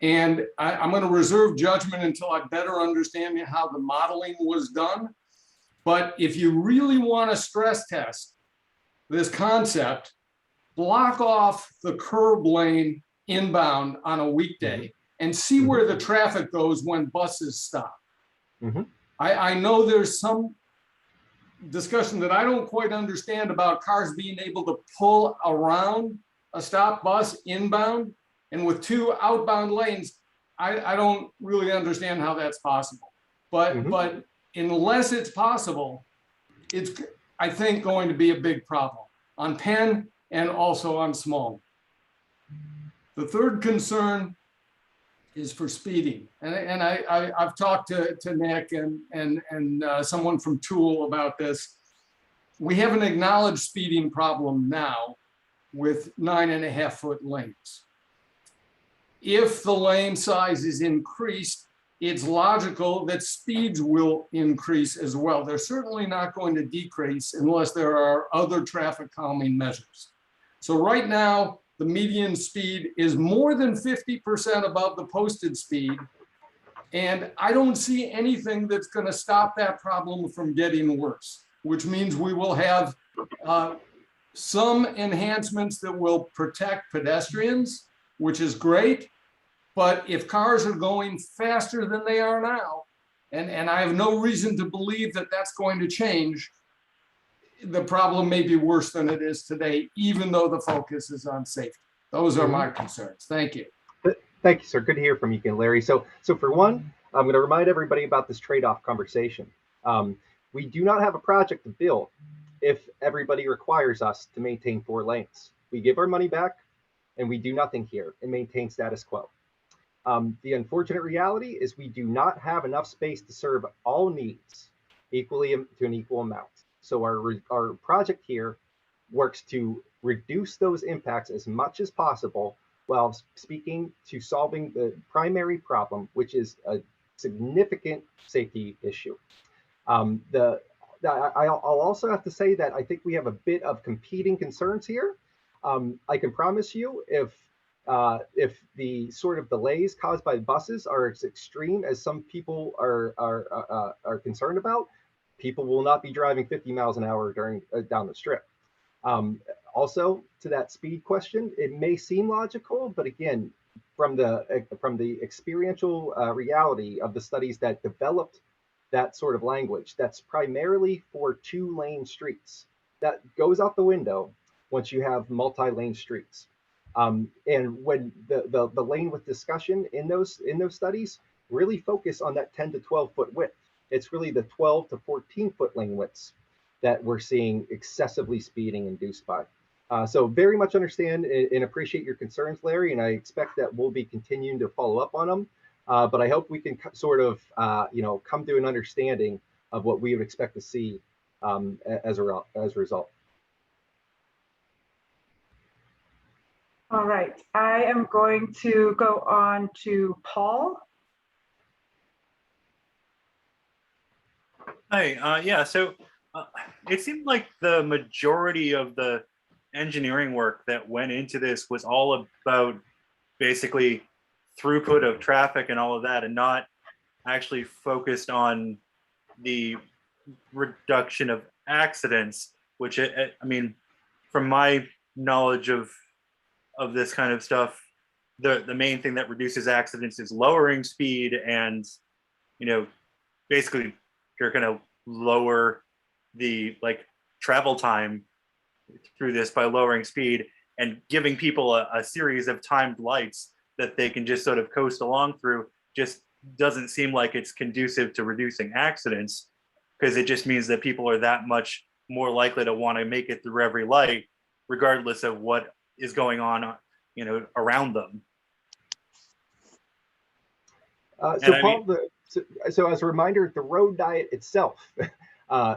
And I'm going to reserve judgment until I better understand how the modeling was done. But if you really want to stress test this concept, block off the curb lane inbound on a weekday and see where the traffic goes when buses stop. I know there's some discussion that I don't quite understand about cars being able to pull around a stop bus inbound, and with 2 outbound lanes, I don't really understand how that's possible. But unless it's possible, it's, I think, going to be a big problem on Penn and also on Small. The third concern is for speeding. And I've talked to Nick and someone from Tool about this. We have an acknowledged speeding problem now with 9.5-foot lanes. If the lane size is increased, it's logical that speeds will increase as well. They're certainly not going to decrease unless there are other traffic calming measures. So right now, the median speed is more than 50% above the posted speed. And I don't see anything that's going to stop that problem from getting worse, which means we will have some enhancements that will protect pedestrians, which is great. But if cars are going faster than they are now, and I have no reason to believe that that's going to change, the problem may be worse than it is today, even though the focus is on safety. Those are my concerns. Thank you. Thank you, sir. Good to hear from you again, Larry. So for one, I'm going to remind everybody about this trade-off conversation. We do not have a project to build if everybody requires us to maintain 4 lanes. We give our money back and we do nothing here and maintain status quo. The unfortunate reality is we do not have enough space to serve all needs equally to an equal amount. So our project here works to reduce those impacts as much as possible while speaking to solving the primary problem, which is a significant safety issue. I'll also have to say that I think we have a bit of competing concerns here. I can promise you if the sort of delays caused by buses are as extreme as some people are concerned about, people will not be driving 50 miles an hour down the Strip. Also, to that speed question, it may seem logical, but again, from the experiential reality of the studies that developed that sort of language, that's primarily for 2-lane streets. That goes out the window once you have multi-lane streets. And when the lane width discussion in those studies really focus on that 10 to 12 foot width, it's really the 12 to 14 foot lane widths that we're seeing excessively speeding induced by. So very much understand and appreciate your concerns, Larry, and I expect that we'll be continuing to follow up on them. But I hope we can sort of, come to an understanding of what we would expect to see as a result. All right, I am going to go on to Paul. Hi, yeah, so it seemed like the majority of the engineering work that went into this was all about basically throughput of traffic and all of that, and not actually focused on the reduction of accidents, which I mean, from my knowledge of this kind of stuff, the main thing that reduces accidents is lowering speed, and basically you're going to lower the travel time through this by lowering speed and giving people a series of timed lights that they can just sort of coast along through. Just doesn't seem like it's conducive to reducing accidents, because it just means that people are that much more likely to want to make it through every light, regardless of what is going on, around them. So Paul, so as a reminder, the road diet itself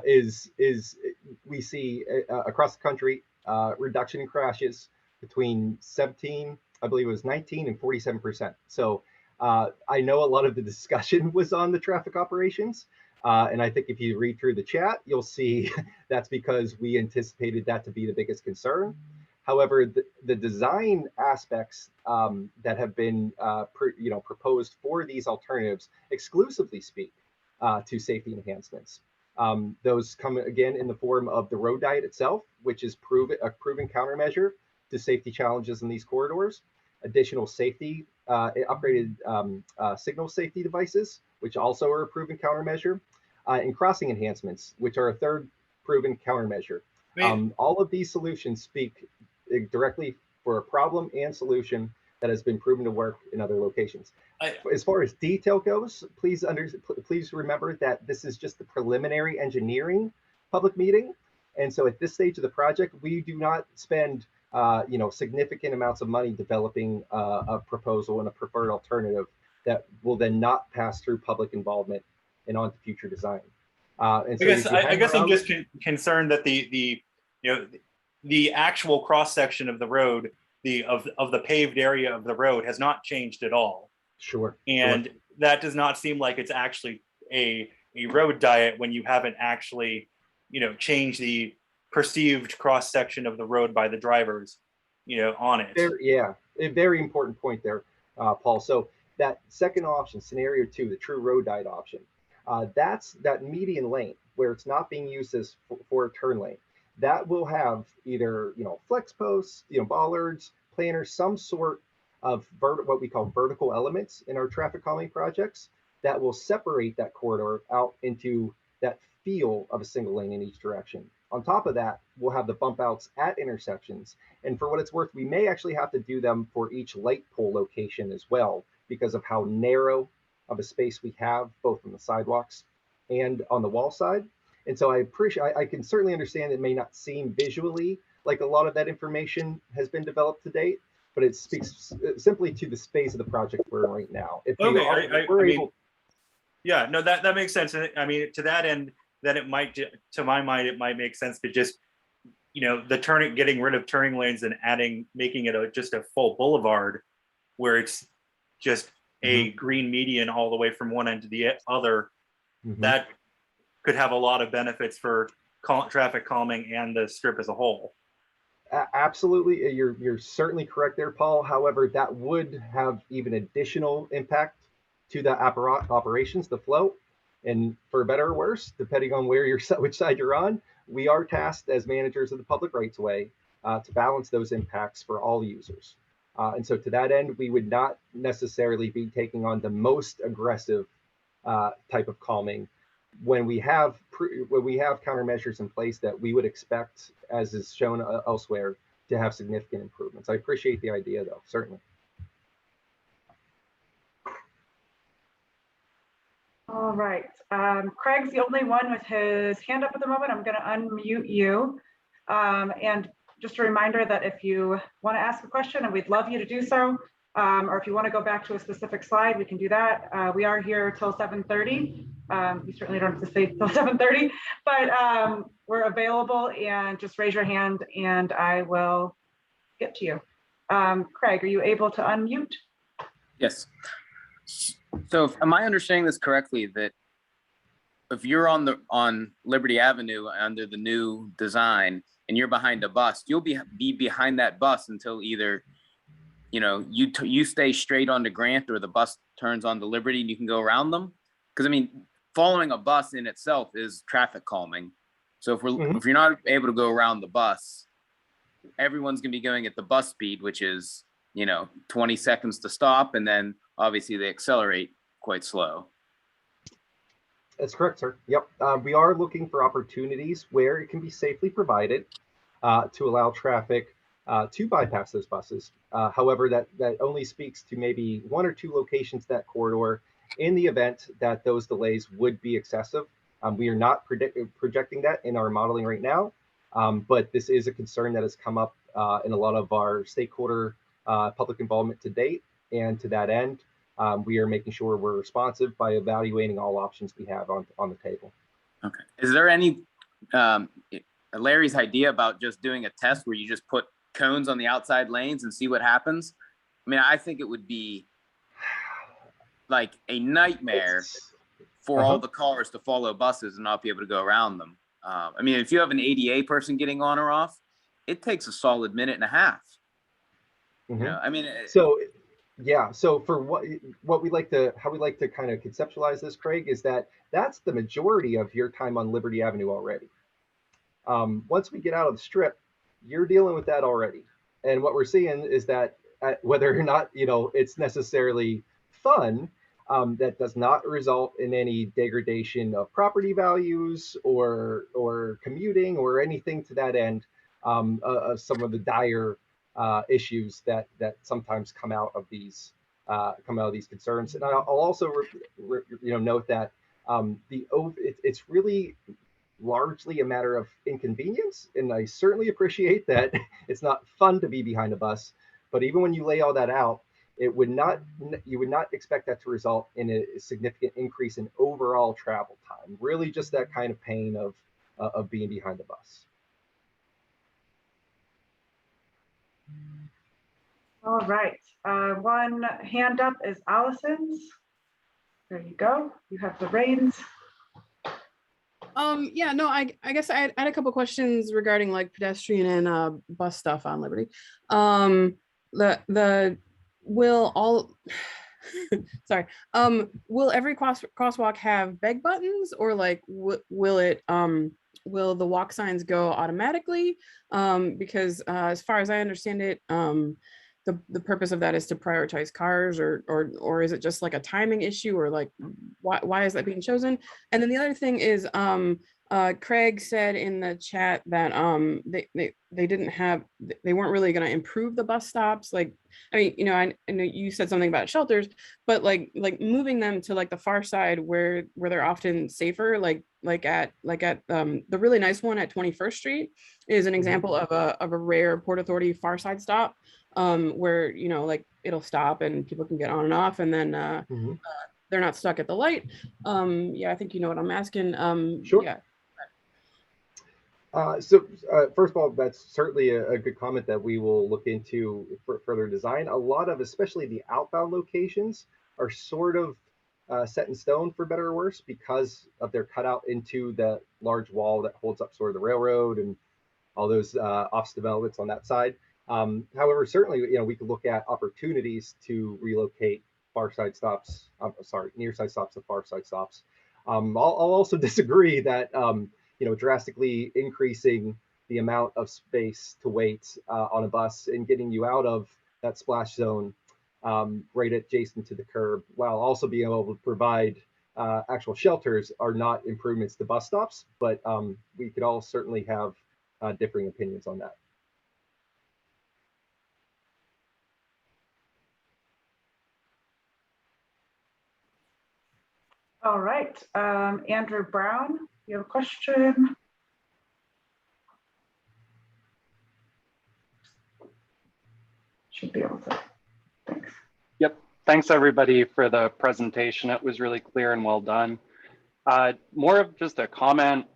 is we see across the country reduction in crashes between 17, I believe it was 19 and 47%. So I know a lot of the discussion was on the traffic operations. And I think if you read through the chat, you'll see that's because we anticipated that to be the biggest concern. However, the design aspects that have been proposed for these alternatives exclusively speak to safety enhancements. Those come again in the form of the road diet itself, which is a proven countermeasure to safety challenges in these corridors. Additional safety, upgraded signal safety devices, which also are a proven countermeasure, and crossing enhancements, which are a third proven countermeasure. All of these solutions speak directly for a problem and solution that has been proven to work in other locations. As far as detail goes, please remember that this is just the preliminary engineering public meeting. And so at this stage of the project, we do not spend significant amounts of money developing a proposal and a preferred alternative that will then not pass through public involvement and on to future design. And so I guess I'm just concerned that the actual cross section of the road, of the paved area of the road, has not changed at all. Sure. And that does not seem like it's actually a road diet when you haven't actually, changed the perceived cross section of the road by the drivers, on it. A very important point there, Paul. So that second option, scenario 2, the true road diet option, that's that median lane where it's not being used as for a turn lane. That will have either flex posts, bollards, planters, some sort of what we call vertical elements in our traffic calming projects that will separate that corridor out into that feel of a single lane in each direction. On top of that, we'll have the bump outs at intersections. And for what it's worth, we may actually have to do them for each light pole location as well, because of how narrow of a space we have, both on the sidewalks and on the wall side. And so I can certainly understand it may not seem visually like a lot of that information has been developed to date, but it speaks simply to the space of the project we're in right now. If that makes sense. I mean, to that end, then it might, to my mind, it might make sense to just, getting rid of turning lanes and making it just a full boulevard where it's just a green median all the way from one end to the other. That could have a lot of benefits for traffic calming and the strip as a whole. Absolutely, you're certainly correct there, Paul. However, that would have even additional impact to the operations, the flow. And for better or worse, depending on which side you're on, we are tasked as managers of the public rights of way to balance those impacts for all users. And so to that end, we would not necessarily be taking on the most aggressive type of calming when we have countermeasures in place that we would expect, as is shown elsewhere, to have significant improvements. I appreciate the idea, though, certainly. All right, Craig's the only one with his hand up at the moment. I'm going to unmute you. And just a reminder that if you want to ask a question, and we'd love you to do so, or if you want to go back to a specific slide, we can do that. We are here till 7:30. You certainly don't have to stay till 7:30, but we're available, and just raise your hand and I will get to you. Craig, are you able to unmute? Yes. So am I understanding this correctly, that if you're on Liberty Avenue under the new design and you're behind a bus, you'll be behind that bus until either you know, you stay straight onto Grant, or the bus turns onto Liberty and you can go around them. Because I mean, following a bus in itself is traffic calming. So if you're not able to go around the bus, everyone's gonna be going at the bus speed, which is, you know, 20 seconds to stop, and then obviously they accelerate quite slow. That's correct, sir. Yep. We are looking for opportunities where it can be safely provided to allow traffic to bypass those buses. However, that only speaks to maybe 1 or 2 locations that corridor in the event that those delays would be excessive. We are not projecting that in our modeling right now, but this is a concern that has come up in a lot of our stakeholder public involvement to date. And to that end, we are making sure we're responsive by evaluating all options we have on the table. Okay. Is there any, Larry's idea about just doing a test where you just put cones on the outside lanes and see what happens? I mean, I think it would be like a nightmare for all the cars to follow buses and not be able to go around them. I mean, if you have an ADA person getting on or off, it takes a solid minute and a half. You know, I mean, so yeah, so for what we like to, how we like to kind of conceptualize this, Craig, is that that's the majority of your time on Liberty Avenue already. Once we get out of the strip, you're dealing with that already. And what we're seeing is that whether or not, you know, it's necessarily fun, that does not result in any degradation of property values or commuting or anything to that end, of some of the dire issues that sometimes come out of these concerns. And I'll also note that it's really largely a matter of inconvenience, and I certainly appreciate that it's not fun to be behind a bus, but even when you lay all that out, you would not expect that to result in a significant increase in overall travel time. Really just that kind of pain of being behind the bus. All right, one hand up is Allison's. There you go, you have the reins. Yeah, no, I guess I had a couple questions regarding like pedestrian and bus stuff on Liberty. Will all sorry, will every crosswalk have beg buttons, or like will the walk signs go automatically? Because as far as I understand it, the purpose of that is to prioritize cars, or is it just like a timing issue, or like why is that being chosen? And then the other thing is, Craig said in the chat that they weren't really going to improve the bus stops. Like, I mean, you know, I know you said something about shelters, but like moving them to like the far side where they're often safer, like at the really nice one at 21st Street is an example of a rare Port Authority far side stop, where, you know, like it'll stop and people can get on and off, and then they're not stuck at the light. Yeah, I think you know what I'm asking. Sure. Yeah. First of all, that's certainly a good comment that we will look into for further design. A lot of, especially the outbound locations, are sort of set in stone, for better or worse, because of their cutout into the large wall that holds up sort of the railroad and all those office developments on that side. However, certainly, you know, we could look at opportunities to relocate far side stops. Near side stops to far side stops. I'll also disagree that you know, drastically increasing the amount of space to wait on a bus and getting you out of that splash zone right adjacent to the curb, while also being able to provide actual shelters, are not improvements to bus stops. But we could all certainly have differing opinions on that. All right, Andrew Brown, you have a question? Should be able to, thanks. Yep, thanks everybody for the presentation. It was really clear and well done. More of just a comment.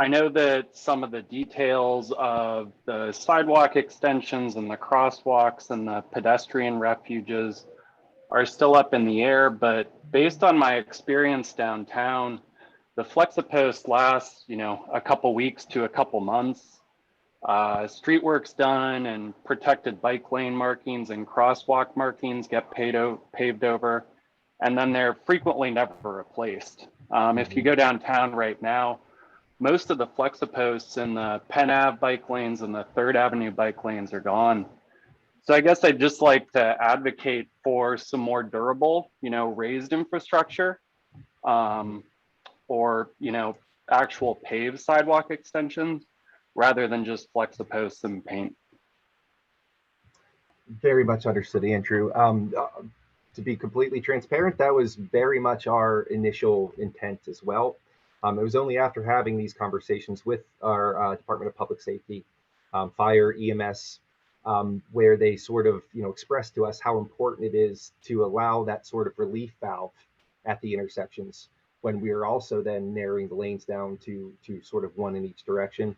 I know that some of the details of the sidewalk extensions and the crosswalks and the pedestrian refuges are still up in the air, but based on my experience downtown, the Flexipost lasts, you know, a couple weeks to a couple months. street work's done and protected bike lane markings and crosswalk markings get paved over, and then they're frequently never replaced. If you go downtown right now, most of the Flexiposts in the Penn Ave bike lanes and the 3rd Avenue bike lanes are gone. So I guess I'd just like to advocate for some more durable, raised infrastructure, or, actual paved sidewalk extensions rather than just Flexiposts and paint. Very much understood, Andrew. To be completely transparent, that was very much our initial intent as well. It was only after having these conversations with our Department of Public Safety, Fire, EMS, where they sort of expressed to us how important it is to allow that sort of relief valve at the intersections when we are also then narrowing the lanes down to sort of one in each direction.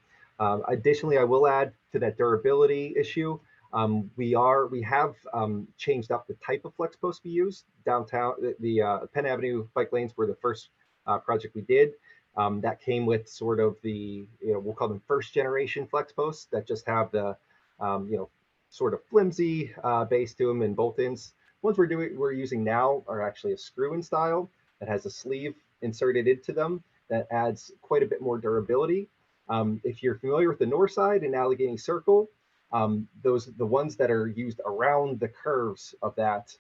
Additionally, I will add to that durability issue. We have changed up the type of flex post we use downtown. The Penn Avenue bike lanes were the first project we did. That came with sort of the, we'll call them 1st generation flex posts that just have the, sort of flimsy base to them and bolt-ins. Ones we're using now are actually a screw-in style that has a sleeve inserted into them that adds quite a bit more durability. If you're familiar with the north side and Allegheny Circle, the ones that are used around the curves of that,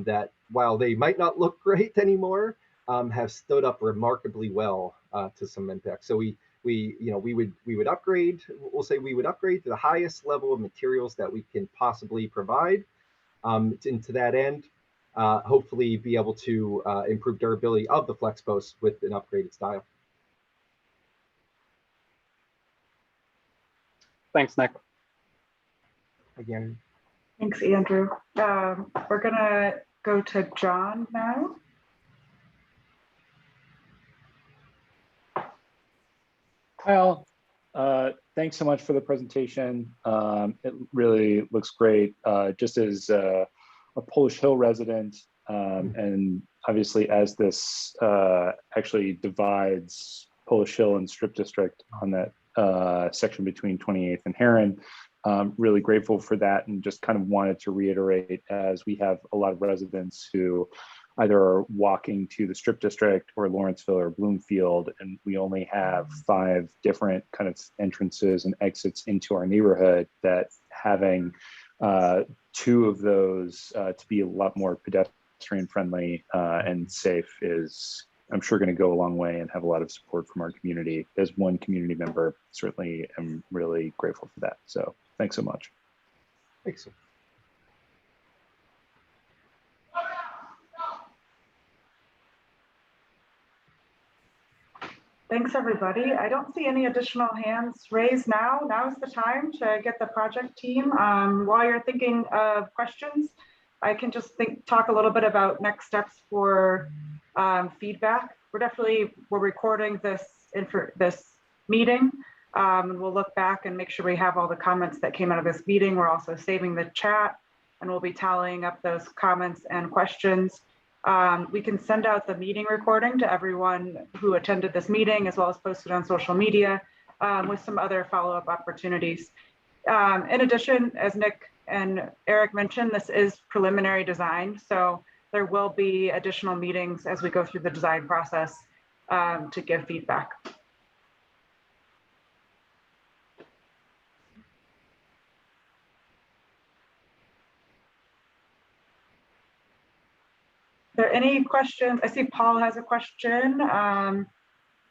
that while they might not look great anymore, have stood up remarkably well to some impact. So we would upgrade. We'll say we would upgrade to the highest level of materials that we can possibly provide. And to that end, hopefully be able to improve durability of the flex posts with an upgraded style. Thanks, Nick. Again. Thanks, Andrew. We're gonna go to John now. Hi all. Thanks so much for the presentation. It really looks great. Just as a Polish Hill resident, and obviously as this actually divides Polish Hill and Strip District on that section between 28th and Heron, really grateful for that, and just kind of wanted to reiterate, as we have a lot of residents who either are walking to the Strip District or Lawrenceville or Bloomfield, and we only have 5 different kind of entrances and exits into our neighborhood, that having 2 of those to be a lot more pedestrian friendly and safe is, I'm sure, going to go a long way and have a lot of support from our community. As one community member, certainly am really grateful for that. So thanks so much. Thanks. Thanks, everybody. I don't see any additional hands raised now. Now's the time to get the project team. While you're thinking of questions, I can just talk a little bit about next steps for feedback. We're recording this meeting. And we'll look back and make sure we have all the comments that came out of this meeting. We're also saving the chat, and we'll be tallying up those comments and questions. We can send out the meeting recording to everyone who attended this meeting, as well as post it on social media with some other follow-up opportunities. In addition, as Nick and Eric mentioned, this is preliminary design, so there will be additional meetings as we go through the design process to give feedback. Are there any questions? I see Paul has a question. Are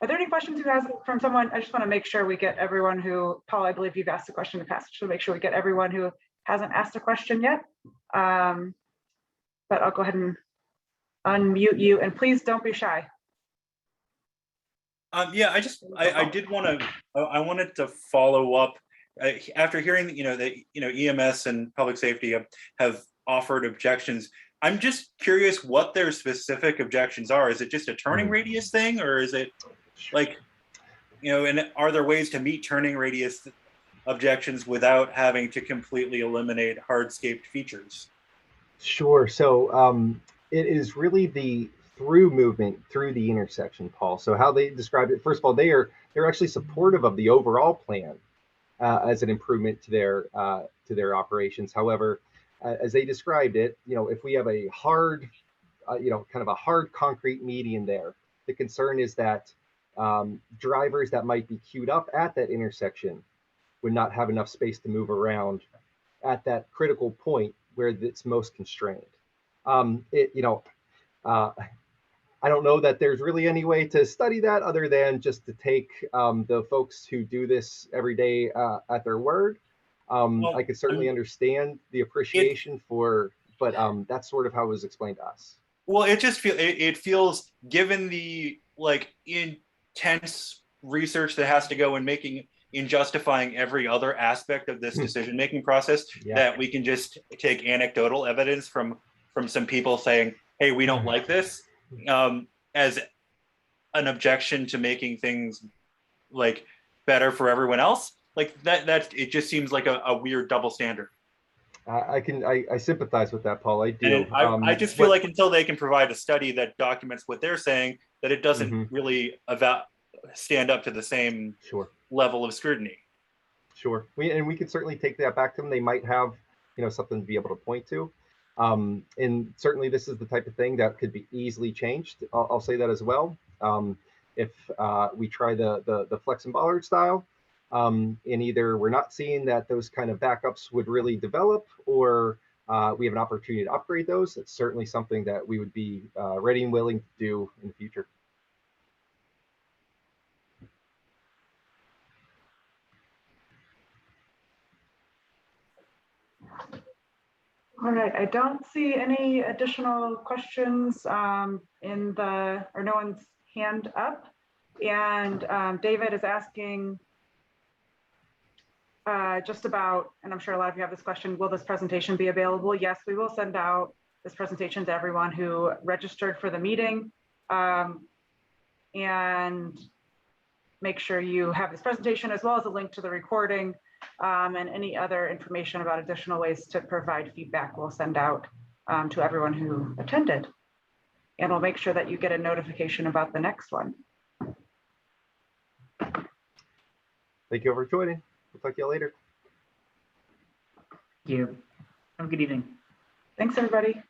there any questions from someone? I just want to make sure we get everyone who, Paul, I believe you've asked a question in the past, so make sure we get everyone who hasn't asked a question yet. But I'll go ahead and unmute you, and please don't be shy. Yeah, I did want to, I wanted to follow up after hearing that, EMS and public safety have offered objections. I'm just curious what their specific objections are. Is it just a turning radius thing, or is it like, and are there ways to meet turning radius objections without having to completely eliminate hardscaped features? Sure. So it is really the through movement through the intersection, Paul. So how they describe it, first of all, they're actually supportive of the overall plan. as an improvement to their operations. However, as they described it, if we have a hard, kind of a hard concrete median there, the concern is that drivers that might be queued up at that intersection would not have enough space to move around at that critical point where it's most constrained. I don't know that there's really any way to study that other than just to take the folks who do this every day at their word. I could certainly understand the appreciation but that's sort of how it was explained to us. Well, it feels, given the intense research that has to go in justifying every other aspect of this decision-making process, that we can just take anecdotal evidence from some people saying, hey, we don't like this, as an objection to making things like better for everyone else. Like that it just seems like a weird double standard. I sympathize with that, Paul. I do. And I just feel like until they can provide a study that documents what they're saying, that it doesn't really stand up to the same level of scrutiny. Sure. We could certainly take that back to them. They might have, something to be able to point to. And certainly this is the type of thing that could be easily changed. I'll say that as well. If we try the flex and bollard style, and either we're not seeing that those kind of backups would really develop, or we have an opportunity to upgrade those, it's certainly something that we would be ready and willing to do in the future. All right, I don't see any additional questions or no one's hand up. And David is asking just about, and I'm sure a lot of you have this question, will this presentation be available? Yes, we will send out this presentation to everyone who registered for the meeting, and make sure you have this presentation as well as a link to the recording. And any other information about additional ways to provide feedback we'll send out to everyone who attended. And we'll make sure that you get a notification about the next one. Thank you for joining. We'll talk to you later. Thank you. Have a good evening. Thanks, everybody.